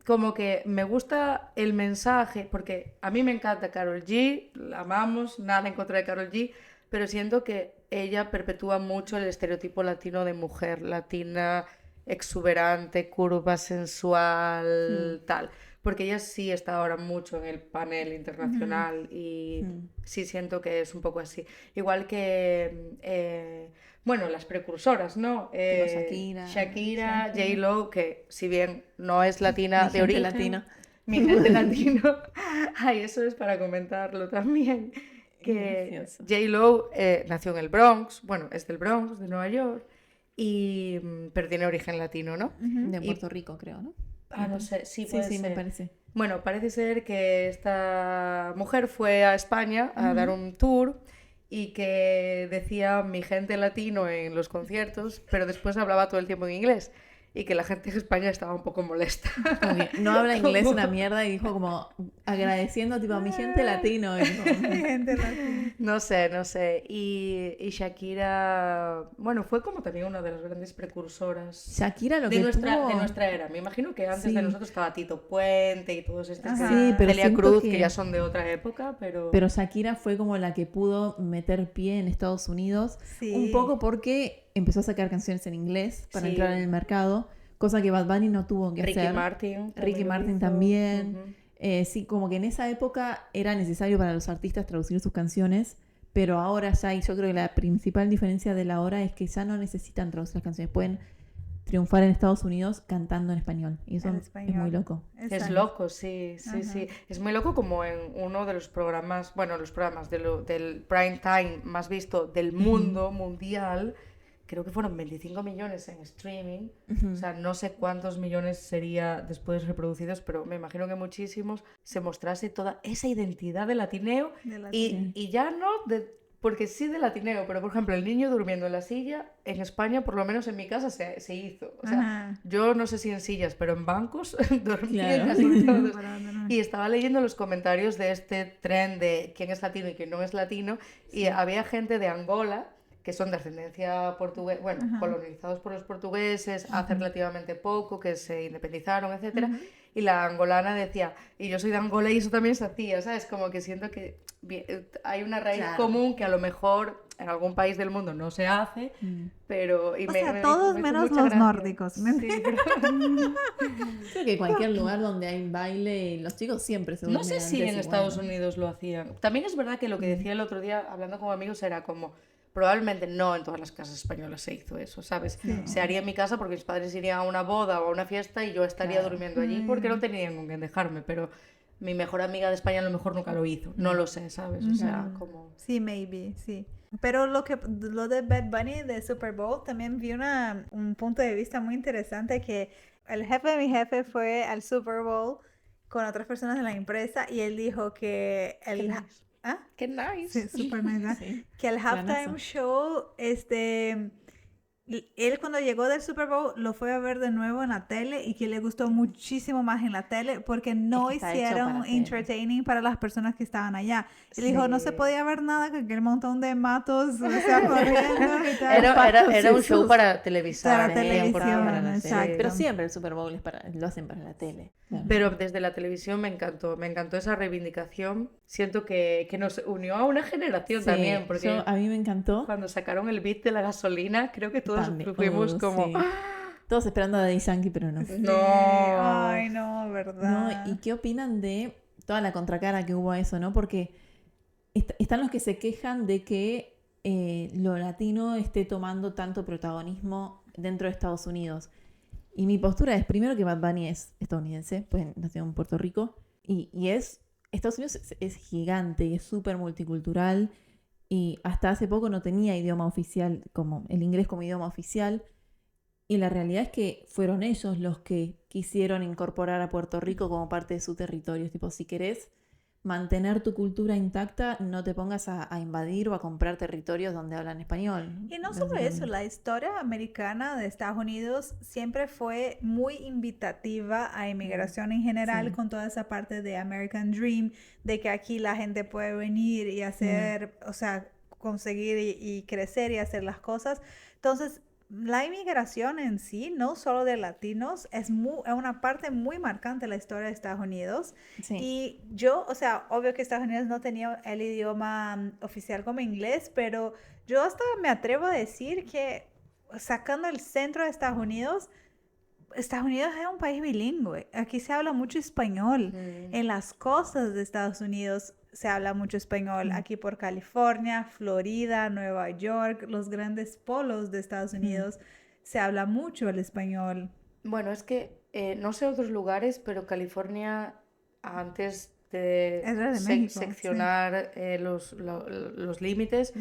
como que me gusta el mensaje, porque a mí me encanta Karol G, la amamos, nada en contra de Karol G, pero siento que ella perpetúa mucho el estereotipo latino de mujer latina, exuberante, curva, sensual, tal. Porque ella sí está ahora mucho en el panel internacional y sí siento que es un poco así. Igual que, bueno, las precursoras, ¿no? Shakira, J-Lo, que si bien no es latina Mi de gente origen, latina. mi gente latino, ay, eso es para comentarlo también, que Gracioso. J-Lo nació en el Bronx, bueno, es del Bronx, de Nueva York, pero tiene origen latino, ¿no? De Y- Puerto Rico, creo, ¿no? no sé, sí Sí, puede sí, me ser. parece. Bueno, parece ser que esta mujer fue a España a dar un tour y que decía mi gente latino en los conciertos, pero después hablaba todo el tiempo en inglés y que la gente en España estaba un poco molesta. Como que no habla inglés Como- una mierda y dijo como agradeciendo tipo a mi gente latino. Y como- Gente latina. No sé. Y Shakira, bueno, fue como también una de las grandes precursoras Shakira lo de que nuestra, tuvo... de nuestra era. Me imagino que antes Sí. de nosotros estaba Tito Puente y todos estos Ajá. Sí, pero Celia siento Cruz, que que- ya son de otra época, pero... Pero Shakira fue como la que pudo meter pie en Estados Unidos. Sí. Un poco porque empezó a sacar canciones en inglés para Sí. entrar en el mercado, cosa que Bad Bunny no tuvo que Ricky hacer. Martin. Ricky lo Martin hizo. también. Ujú. Sí, como que en esa época era necesario para los artistas traducir sus canciones, pero ahora ya, y yo creo que la principal diferencia de la hora es que ya no necesitan traducir las canciones, pueden triunfar en Estados Unidos cantando en español, y eso En es español. muy loco. Es Exacto. loco, sí. Ajá. Es muy loco como en uno de los programas, bueno, los programas del prime time más visto del mundo mundial, creo que fueron 25 millones en streaming. O sea, no sé cuántos millones sería después reproducidos, pero me imagino que muchísimos, se mostrase toda esa identidad de latineo De latino. y ya no porque sí de latineo, pero por ejemplo, el niño durmiendo en la silla, en España, por lo menos en mi casa, se hizo. O sea, Ajá. yo no sé si en sillas, pero en bancos dormían Claro. casi todos. Para no- Y estaba leyendo los comentarios de este tren de quién es latino y quién no es latino, y había gente de Angola que son de ascendencia portuguesa, bueno, colonizados por los portugueses hace relativamente poco, que se independizaron, etcétera, y la angolana decía, y yo soy de Angola y eso también se hacía, ¿sabes? Como que siento que hay una raíz Claro. común que a lo mejor en algún país del mundo no se hace, pero... y O me- sea, me- todos me hizo menos mucha los gracia. nórdicos. Sí, pero- Creo que cualquier lugar donde hay baile, los chicos siempre se No duermen sé si antes en y Estados bueno. Unidos lo hacían. También es verdad que lo que decía el otro día, hablando con amigos, era como, Probablemente no en todas las casas españolas se hizo eso, ¿sabes? Se haría en mi casa porque mis padres irían a una boda o a una fiesta y yo estaría durmiendo allí porque no tenían con quién dejarme, pero mi mejor amiga de España a lo mejor nunca lo hizo, no lo sé, ¿sabes? O sea, como... Sí, maybe, sí. Pero lo de Bad Bunny de Super Bowl, también vi un punto de vista muy interesante que el jefe de mi jefe fue al Super Bowl con otras personas de la empresa y él dijo que Qué nice. ¿Ah? Qué nice. Sí, super nice. Sí, Que el halftime planazo. show, él cuando llegó del Super Bowl lo fue a ver de nuevo en la tele y que le gustó muchísimo más en la tele porque no Es que está hecho hicieron para tele. entertaining para las personas que estaban allá. Él Sí. dijo, no se podía ver nada con aquel montón de matos, o sea, corriendo y tal. Era un show para televisar. Para televisión, para la tele. exacto. Pero siempre el Super Bowl lo hacen para la tele. Claro. Pero desde la televisión me encantó esa reivindicación. Siento que nos unió a una generación Sí, también, porque a mí me encantó. cuando sacaron el beat de la gasolina, creo que todos También. fuimos como... Sí. Todos esperando a Daddy Yankee, pero no. No. Ay, no, ¿No? ¿verdad? ¿Y qué opinan de toda la contracara que hubo a eso, no? Porque están los que se quejan de que lo latino esté tomando tanto protagonismo dentro de Estados Unidos. Y mi postura es, primero, que Bad Bunny es estadounidense, pues nació en Puerto Rico, y Estados Unidos es gigante y es súper multicultural, y hasta hace poco no tenía idioma oficial, como el inglés como idioma oficial, y la realidad es que fueron ellos los que quisieron incorporar a Puerto Rico como parte de su territorio. Tipo, si querés mantener tu cultura intacta, no te pongas a invadir o a comprar territorios donde hablan español. Y no solo eso, la historia americana de Estados Unidos siempre fue muy invitativa a inmigración en general, Sí. con toda esa parte de American Dream, de que aquí la gente puede venir y hacer, o sea, conseguir y crecer y hacer las cosas. Entonces, la inmigración en sí, no solo de latinos, es una parte muy marcante de la historia de Estados Unidos. Sí. Y yo, o sea, obvio que Estados Unidos no tenía el idioma oficial como inglés, pero yo hasta me atrevo a decir que sacando el centro de Estados Unidos es un país bilingüe. Aquí se habla mucho español. En las costas de Estados Unidos se habla mucho español. Aquí por California, Florida, Nueva York, los grandes polos de Estados Unidos, se habla mucho el español. Bueno, es que no sé otros lugares, pero California, antes de Era de México, seccionar los límites,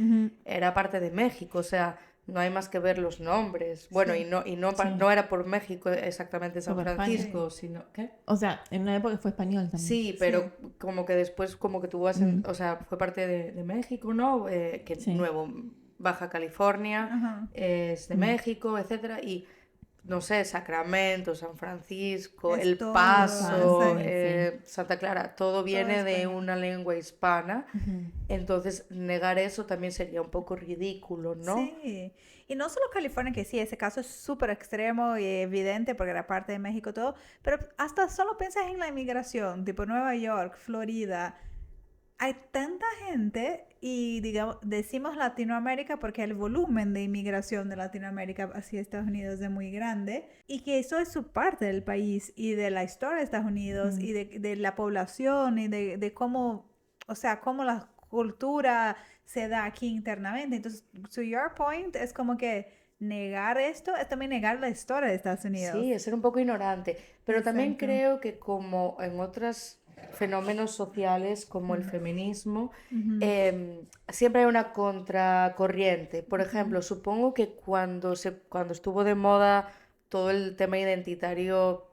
era parte de México. O sea, no hay más que ver los nombres. Bueno, Sí. no era por México exactamente San Fue por Francisco, sino... ¿Qué? O sea, en una época fue español también. Sí, pero como que después como que tuvo... O sea, fue parte de México, ¿no? Que Sí. nuevo, Baja California, Ajá. es de México, etcétera, y no sé, Sacramento, San Francisco, Es El todo, Paso, sí. Santa Clara, todo viene de español. una lengua hispana, entonces negar eso también sería un poco ridículo, ¿no? Sí, y no solo California, que sí, ese caso es súper extremo y evidente porque era parte de México todo, pero hasta solo piensas en la inmigración, tipo Nueva York, Florida. Hay tanta gente y digamos, decimos Latinoamérica porque el volumen de inmigración de Latinoamérica hacia Estados Unidos es muy grande y que eso es su parte del país y de la historia de Estados Unidos y de la población y de cómo, o sea, cómo la cultura se da aquí internamente. Entonces, to your point, es como que negar esto es también negar la historia de Estados Unidos. Sí, es ser un poco ignorante, pero también Exacto. creo que como en otros fenómenos sociales como el feminismo, siempre hay una contracorriente. Por ejemplo, supongo que cuando estuvo de moda todo el tema identitario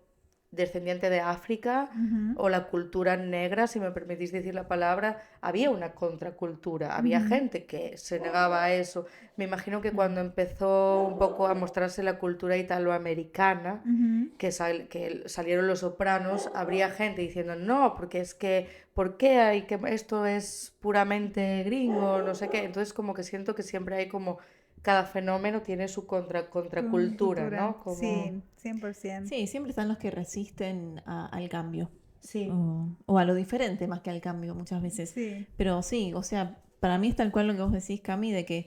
descendiente de África o la cultura negra, si me permitís decir la palabra, había una contracultura, había gente que se negaba a eso. Me imagino que cuando empezó un poco a mostrarse la cultura italoamericana, que salieron los Sopranos, habría gente diciendo, no, porque es que, ¿por qué hay que esto es puramente gringo? No sé qué. Entonces como que siento que siempre hay como... Cada fenómeno tiene su contracultura, ¿no? Como... Sí, 100%. Sí, siempre están los que resisten al cambio. Sí. O a lo diferente más que al cambio muchas veces. Sí. Pero sí, o sea, para mí es tal cual lo que vos decís, Cami, de que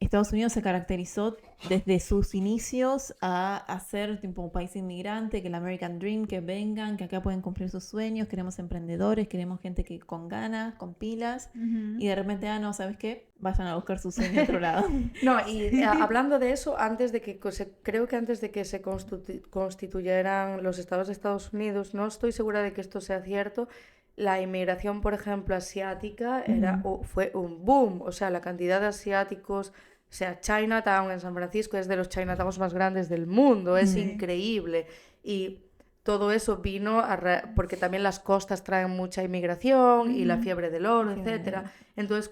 Estados Unidos se caracterizó desde sus inicios a ser tipo un país inmigrante, que el American Dream, que vengan, que acá pueden cumplir sus sueños, queremos emprendedores, queremos gente que con ganas, con pilas, y de repente, no, ¿sabes qué? Vayan a buscar su sueño a otro lado. No, y hablando de eso, creo que antes de que se constituyeran los estados de Estados Unidos, no estoy segura de que esto sea cierto, la inmigración, por ejemplo, asiática fue un boom, o sea, la cantidad de asiáticos, o sea, Chinatown en San Francisco es de los Chinatowns más grandes del mundo, es increíble, y todo eso vino porque también las costas traen mucha inmigración y la fiebre del oro, etcétera, entonces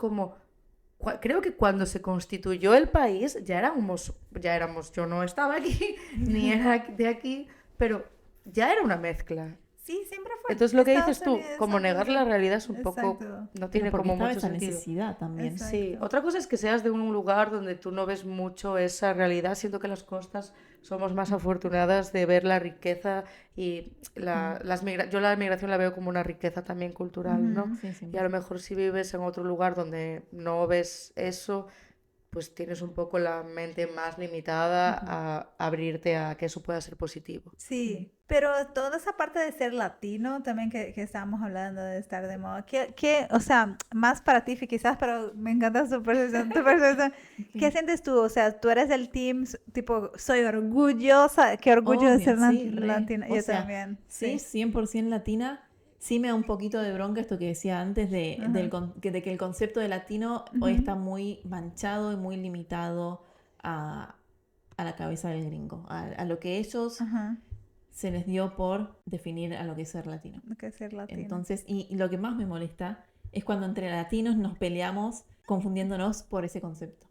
creo que cuando se constituyó el país ya éramos, yo no estaba aquí, ni era de aquí, pero ya era una mezcla. Sí, siempre fue. Entonces lo que dices Estados tú, Unidos, como negar la realidad es un Exacto. poco, no tiene Porque como estaba mucho esa sentido. necesidad también. Exacto. Sí, otra cosa es que seas de un lugar donde tú no ves mucho esa realidad. Siento que las costas somos más afortunadas de ver la riqueza y yo la migración la veo como una riqueza también cultural, ¿no? Sí, sí. Y a lo mejor si vives en otro lugar donde no ves eso, pues tienes un poco la mente más limitada a abrirte a que eso pueda ser positivo. Sí, pero toda esa parte de ser latino también que estábamos hablando de estar de moda, o sea, más para ti quizás, pero me encanta tu percepción. ¿Qué sientes tú? O sea, tú eres del team, tipo, soy orgullosa, qué orgullo de Obvio, ser sí, latina. O Yo sea, también. sí, 100% latina. Sí me da un poquito de bronca esto que decía antes de que el concepto de latino hoy está muy manchado y muy limitado a la cabeza del gringo, a lo que ellos se les dio por definir a lo que es ser latino. Lo que es ser latino. Entonces, y lo que más me molesta es cuando entre latinos nos peleamos confundiéndonos por ese concepto.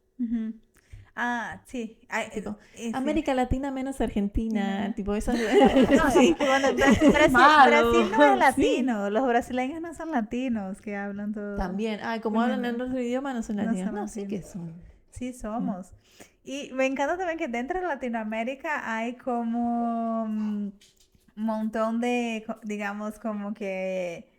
Ah, sí. Tipo, sí. América Latina menos Argentina, tipo esas... No, sí. bueno, Malo. Brasil no es Sí. latino, los brasileños no son latinos que hablan todo. También, como hablan en otro idioma no son No latinos. son No, sí latinos. que son. Sí, somos. Y me encanta también que dentro de Latinoamérica hay como un montón de, digamos, como que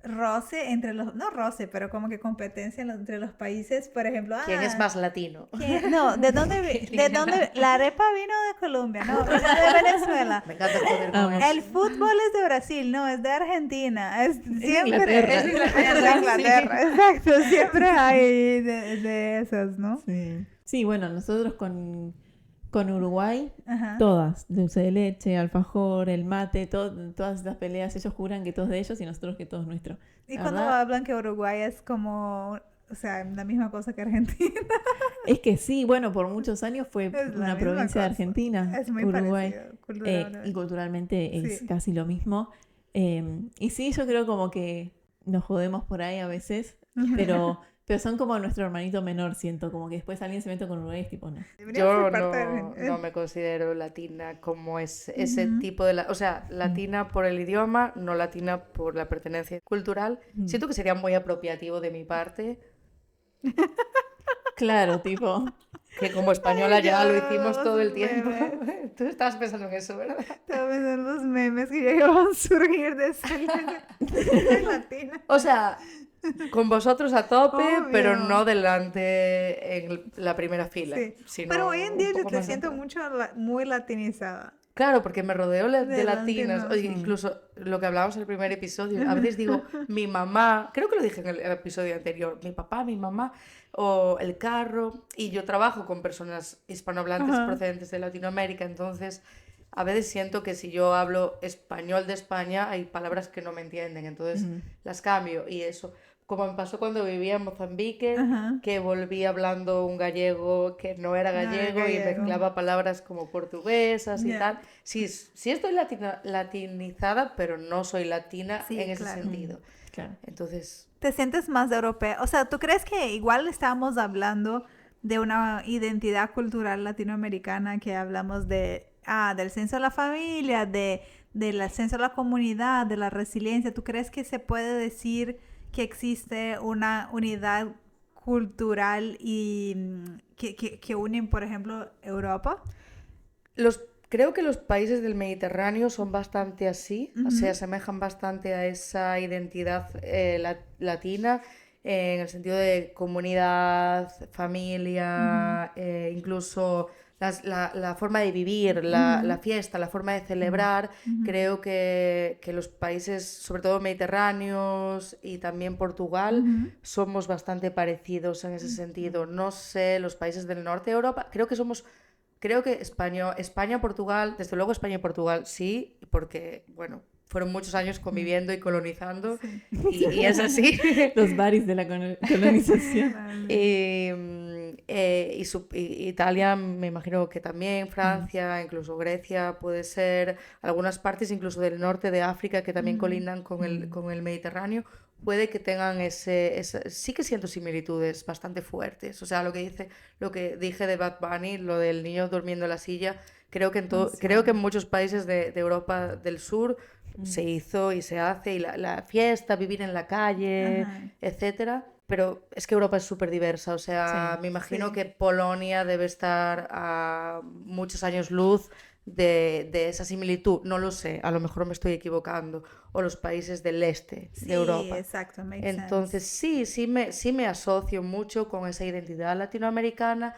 roce entre no roce, pero como que competencia entre los países, por ejemplo. ¿Quién es más latino? No, ¿de dónde? La arepa vino de Colombia, no, vino de Venezuela. Me encanta joder con eso. El fútbol es de Brasil, no, es de Argentina. Siempre Inglaterra. es de Inglaterra, exacto, siempre hay de esas, ¿no? Sí, bueno, nosotros con Uruguay, Ajá. todas, dulce de leche, alfajor, el mate, todas estas peleas, ellos juran que todos de ellos y nosotros que todos nuestros. Y La cuando verdad, hablan que Uruguay es como, o sea, la misma cosa que Argentina. es que sí, bueno, por muchos años fue Es la una misma provincia de cosa. Argentina, Es muy Uruguay. parecido culturalmente. Y culturalmente es Sí. casi lo mismo. Y sí, yo creo como que nos jodemos por ahí a veces, pero son como nuestro hermanito menor, siento, como que después alguien se mete con Uruguay y es tipo, no. Debería Yo ser parte de no me considero latina como ese tipo de... O sea, latina por el idioma, no latina por la pertenencia cultural. Siento que sería muy apropiativo de mi parte, Claro, tipo, que como española ya lo hicimos los todo el tiempo. memes. Tú estabas pensando en eso, ¿verdad? Estaba pensando en los memes que ya iban a surgir de ser latina. O sea, con vosotros a tope, Obvio. pero no delante en la primera fila. Sí. Sino Pero hoy en día un yo poco te más siento atrás. mucho muy latinizada. Claro, porque me rodeo de De latinas. latinos. Oye, incluso lo que hablábamos en el primer episodio, a veces digo mi mamá, creo que lo dije en el episodio anterior, mi papá, mi mamá, o el carro, y yo trabajo con personas hispanohablantes procedentes de Latinoamérica, entonces a veces siento que si yo hablo español de España hay palabras que no me entienden, entonces las cambio y eso. Como me pasó cuando vivía en Mozambique, que volví hablando un gallego que no era gallego y mezclaba palabras como portuguesas y tal. Sí, estoy latinizada, pero no soy latina en ese sentido. claro. Entonces, ¿Te sientes más europea? O sea, ¿tú crees que igual estábamos hablando de una identidad cultural latinoamericana que hablamos del censo de la familia, del ascenso a la comunidad, de la resiliencia? ¿Tú crees que se puede decir que existe una unidad cultural y que unen, por ejemplo, Europa? creo que los países del Mediterráneo son bastante así, se asemejan bastante a esa identidad latina. en el sentido de comunidad, familia, incluso la forma de vivir, la fiesta, la forma de celebrar. Creo que los países, sobre todo mediterráneos y también Portugal, somos bastante parecidos en ese sentido. No sé, los países del norte de Europa, creo que España, Portugal, desde luego España y Portugal sí, porque, bueno, fueron muchos años conviviendo y colonizando, y es así. Los baris de la colonización. Italia, me imagino que también, Francia, incluso Grecia, puede ser, algunas partes incluso del norte de África que también colindan con el Mediterráneo, puede que tengan sí que siento similitudes bastante fuertes. O sea, lo que dije de Bad Bunny, lo del niño durmiendo en la silla, creo que en muchos países de Europa del Sur se hizo y se hace, y la fiesta, vivir en la calle, etcétera. Pero es que Europa es súper diversa, o sea, me imagino que Polonia debe estar a muchos años luz de esa similitud. No lo sé, a lo mejor me estoy equivocando. O los países del este de Europa. Sí, exacto, Entonces sí me asocio mucho con esa identidad latinoamericana.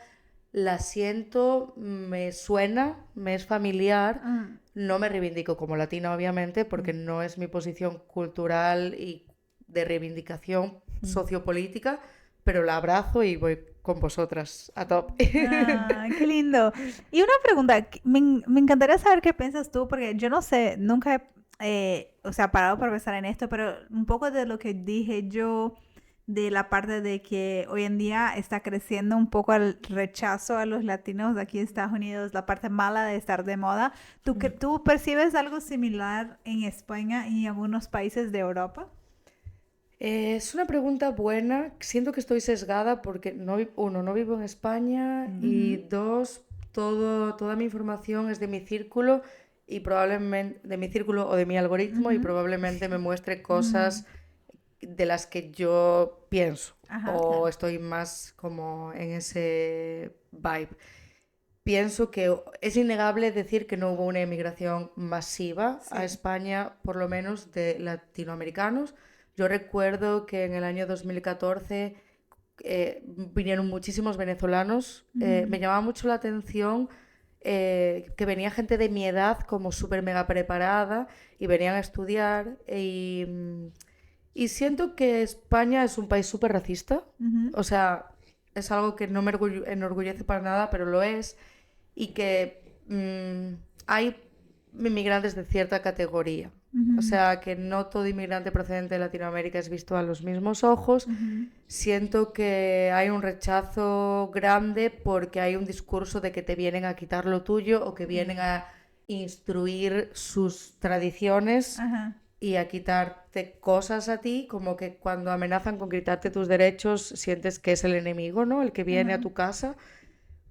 La siento, me suena, me es familiar. No me reivindico como latina, obviamente, porque no es mi posición cultural y de reivindicación sociopolítica, pero la abrazo y voy con vosotras a top. Qué lindo. Y una pregunta, me encantaría saber qué piensas tú, porque yo no sé, nunca he, parado para pensar en esto, pero un poco de lo que dije yo, de la parte de que hoy en día está creciendo un poco el rechazo a los latinos de aquí en Estados Unidos, la parte mala de estar de moda. ¿Tú percibes algo similar en España y en algunos países de Europa? Es una pregunta buena. Siento que estoy sesgada porque, no vivo en España, y dos, toda mi información es de mi círculo y probablemente de mi círculo o de mi algoritmo, y probablemente me muestre cosas de las que yo pienso o estoy más como en ese vibe. Pienso que es innegable decir que no hubo una emigración masiva a España, por lo menos de latinoamericanos. Yo recuerdo que en el año 2014 vinieron muchísimos venezolanos. Me llamaba mucho la atención que venía gente de mi edad como súper mega preparada y venían a estudiar. Y siento que España es un país súper racista. O sea, es algo que no me enorgullece para nada, pero lo es. Y que hay inmigrantes de cierta categoría. O sea, que no todo inmigrante procedente de Latinoamérica es visto a los mismos ojos. Siento que hay un rechazo grande porque hay un discurso de que te vienen a quitar lo tuyo o que vienen a instruir sus tradiciones y a quitarte cosas a ti, como que cuando amenazan con quitarte tus derechos sientes que es el enemigo, ¿no? El que viene a tu casa.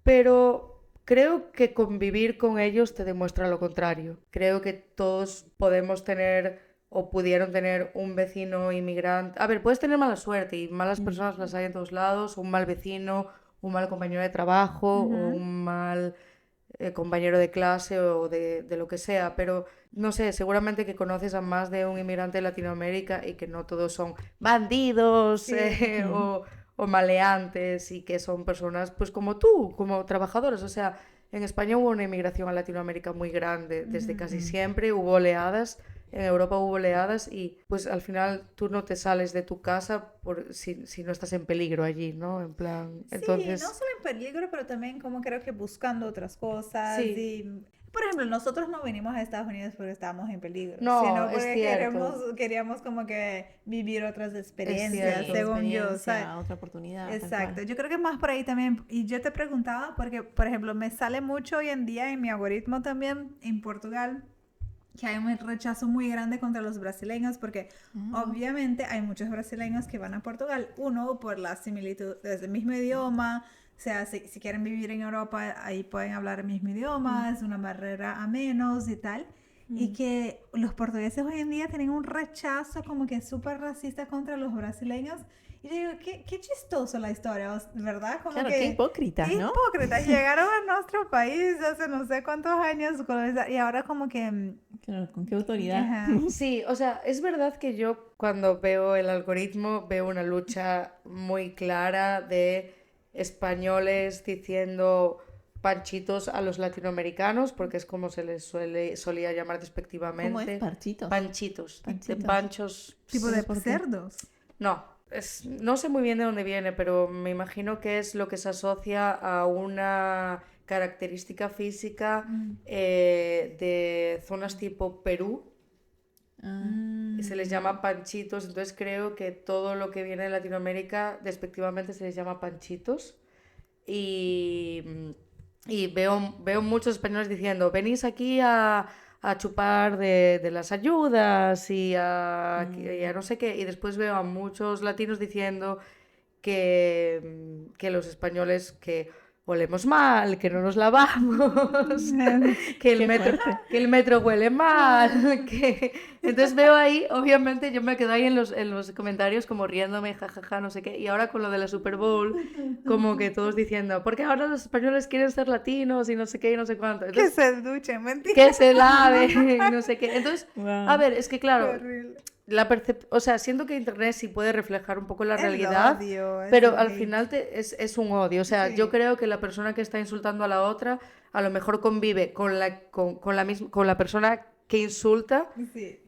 Pero creo que convivir con ellos te demuestra lo contrario. Creo que todos podemos tener o pudieron tener un vecino inmigrante. A ver, puedes tener mala suerte y malas personas las hay en todos lados, un mal vecino, un mal compañero de trabajo, o un mal compañero de clase o de lo que sea, pero no sé, seguramente que conoces a más de un inmigrante de Latinoamérica y que no todos son bandidos o maleantes, y que son personas pues como tú, como trabajadores. O sea, en España hubo una inmigración a Latinoamérica muy grande desde casi siempre, hubo oleadas. En Europa hubo oleadas y pues al final tú no te sales de tu casa si no estás en peligro allí, ¿no? En plan, entonces... Sí, no solo en peligro, pero también como creo que buscando otras cosas. Sí. Y, por ejemplo, nosotros no vinimos a Estados Unidos porque estábamos en peligro, No, sino es porque cierto. queríamos como que vivir otras experiencias, cierto. según yo, ¿sabes? Otra oportunidad. tal Exacto, cual. yo creo que más por ahí también. Y yo te preguntaba porque, por ejemplo, me sale mucho hoy en día en mi algoritmo también en Portugal que hay un rechazo muy grande contra los brasileños porque obviamente hay muchos brasileños que van a Portugal, uno por la similitud del mismo idioma, o sea, si quieren vivir en Europa ahí pueden hablar el mismo idioma, es una barrera a menos y tal. Y que los portugueses hoy en día tienen un rechazo como que súper racista contra los brasileños. Y yo digo, qué chistoso la historia, ¿verdad? Como Claro, que, qué hipócritas, ¿no? hipócritas. Llegaron a nuestro país hace no sé cuántos años y ahora como que Claro, ¿con qué autoridad? Ajá. Sí, o sea, es verdad que yo cuando veo el algoritmo veo una lucha muy clara de españoles diciendo panchitos a los latinoamericanos, porque es como se les solía llamar ¿Cómo es? despectivamente. ¿Parchitos? Panchitos. De Panchitos. panchos. Tipo Sí, de ¿por qué? cerdos. No, no sé muy bien de dónde viene, pero me imagino que es lo que se asocia a una característica física de zonas tipo Perú. Ah, Y se les llama panchitos, entonces creo que todo lo que viene de Latinoamérica despectivamente se les llama panchitos. Y, y veo muchos españoles diciendo, venís aquí a chupar de las ayudas y a no sé qué. Y después veo a muchos latinos diciendo que los españoles que olemos mal, que no nos lavamos, que el Qué metro, fuerte. que el metro huele mal, que... Entonces veo ahí, obviamente yo me quedo ahí en los comentarios como riéndome, jajaja, no sé qué, y ahora con lo de la Super Bowl, como que todos diciendo, porque ahora los españoles quieren ser latinos y no sé qué y no sé cuánto. Que Entonces, se duchen, mentira. que se lave, no sé qué. Entonces, Wow. a ver, es que Qué claro, horrible. o sea, siento que Internet sí puede reflejar un poco la El realidad, odio, pero ese al hate. final es un odio. O sea, Sí. yo creo que la persona que está insultando a la otra a lo mejor convive con la persona que insulta Sí.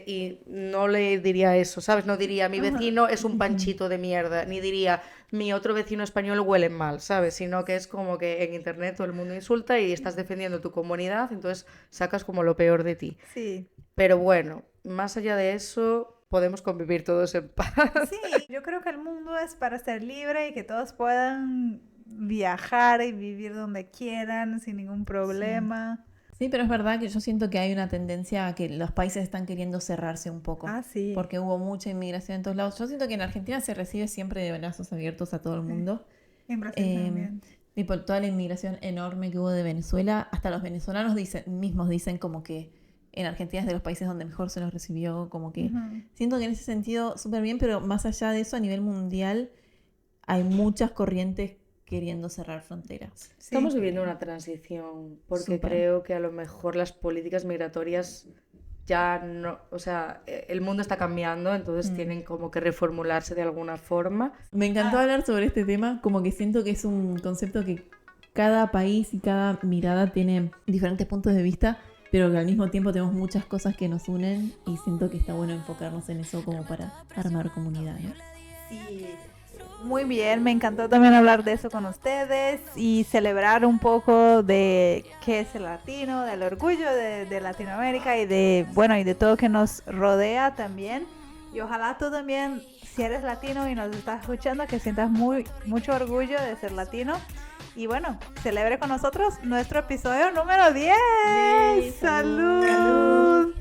y no le diría eso, ¿sabes? No diría mi vecino es un panchito de mierda, ni diría mi otro vecino español huele mal, ¿sabes? Sino que es como que en Internet todo el mundo insulta y estás defendiendo tu comunidad, entonces sacas como lo peor de ti. Sí. Pero bueno, más allá de eso, podemos convivir todos en paz. Sí, yo creo que el mundo es para ser libre y que todos puedan viajar y vivir donde quieran sin ningún problema. Sí, pero es verdad que yo siento que hay una tendencia a que los países están queriendo cerrarse un poco. Ah, sí. Porque hubo mucha inmigración en todos lados. Yo siento que en Argentina se recibe siempre de brazos abiertos a todo el mundo. En Brasil también. Tipo, toda la inmigración enorme que hubo de Venezuela, hasta los venezolanos mismos dicen como que en Argentina es de los países donde mejor se los recibió, como que Ujú. siento que en ese sentido súper bien, pero más allá de eso, a nivel mundial, hay muchas corrientes queriendo cerrar fronteras. Sí. Estamos viviendo una transición porque Súper. creo que a lo mejor las políticas migratorias ya no, o sea, el mundo está cambiando, entonces tienen como que reformularse de alguna forma. Me encantó hablar sobre este tema, como que siento que es un concepto que cada país y cada mirada tiene diferentes puntos de vista, pero que al mismo tiempo tenemos muchas cosas que nos unen y siento que está bueno enfocarnos en eso como para armar comunidad, ¿no? Sí, muy bien, me encantó también hablar de eso con ustedes y celebrar un poco de qué es el latino, del orgullo de Latinoamérica y de, bueno, y de todo que nos rodea también. Y ojalá tú también, si eres latino y nos estás escuchando, que sientas mucho orgullo de ser latino. Y bueno, celebre con nosotros nuestro episodio número 10. ¡Yay! ¡Salud! ¡Salud!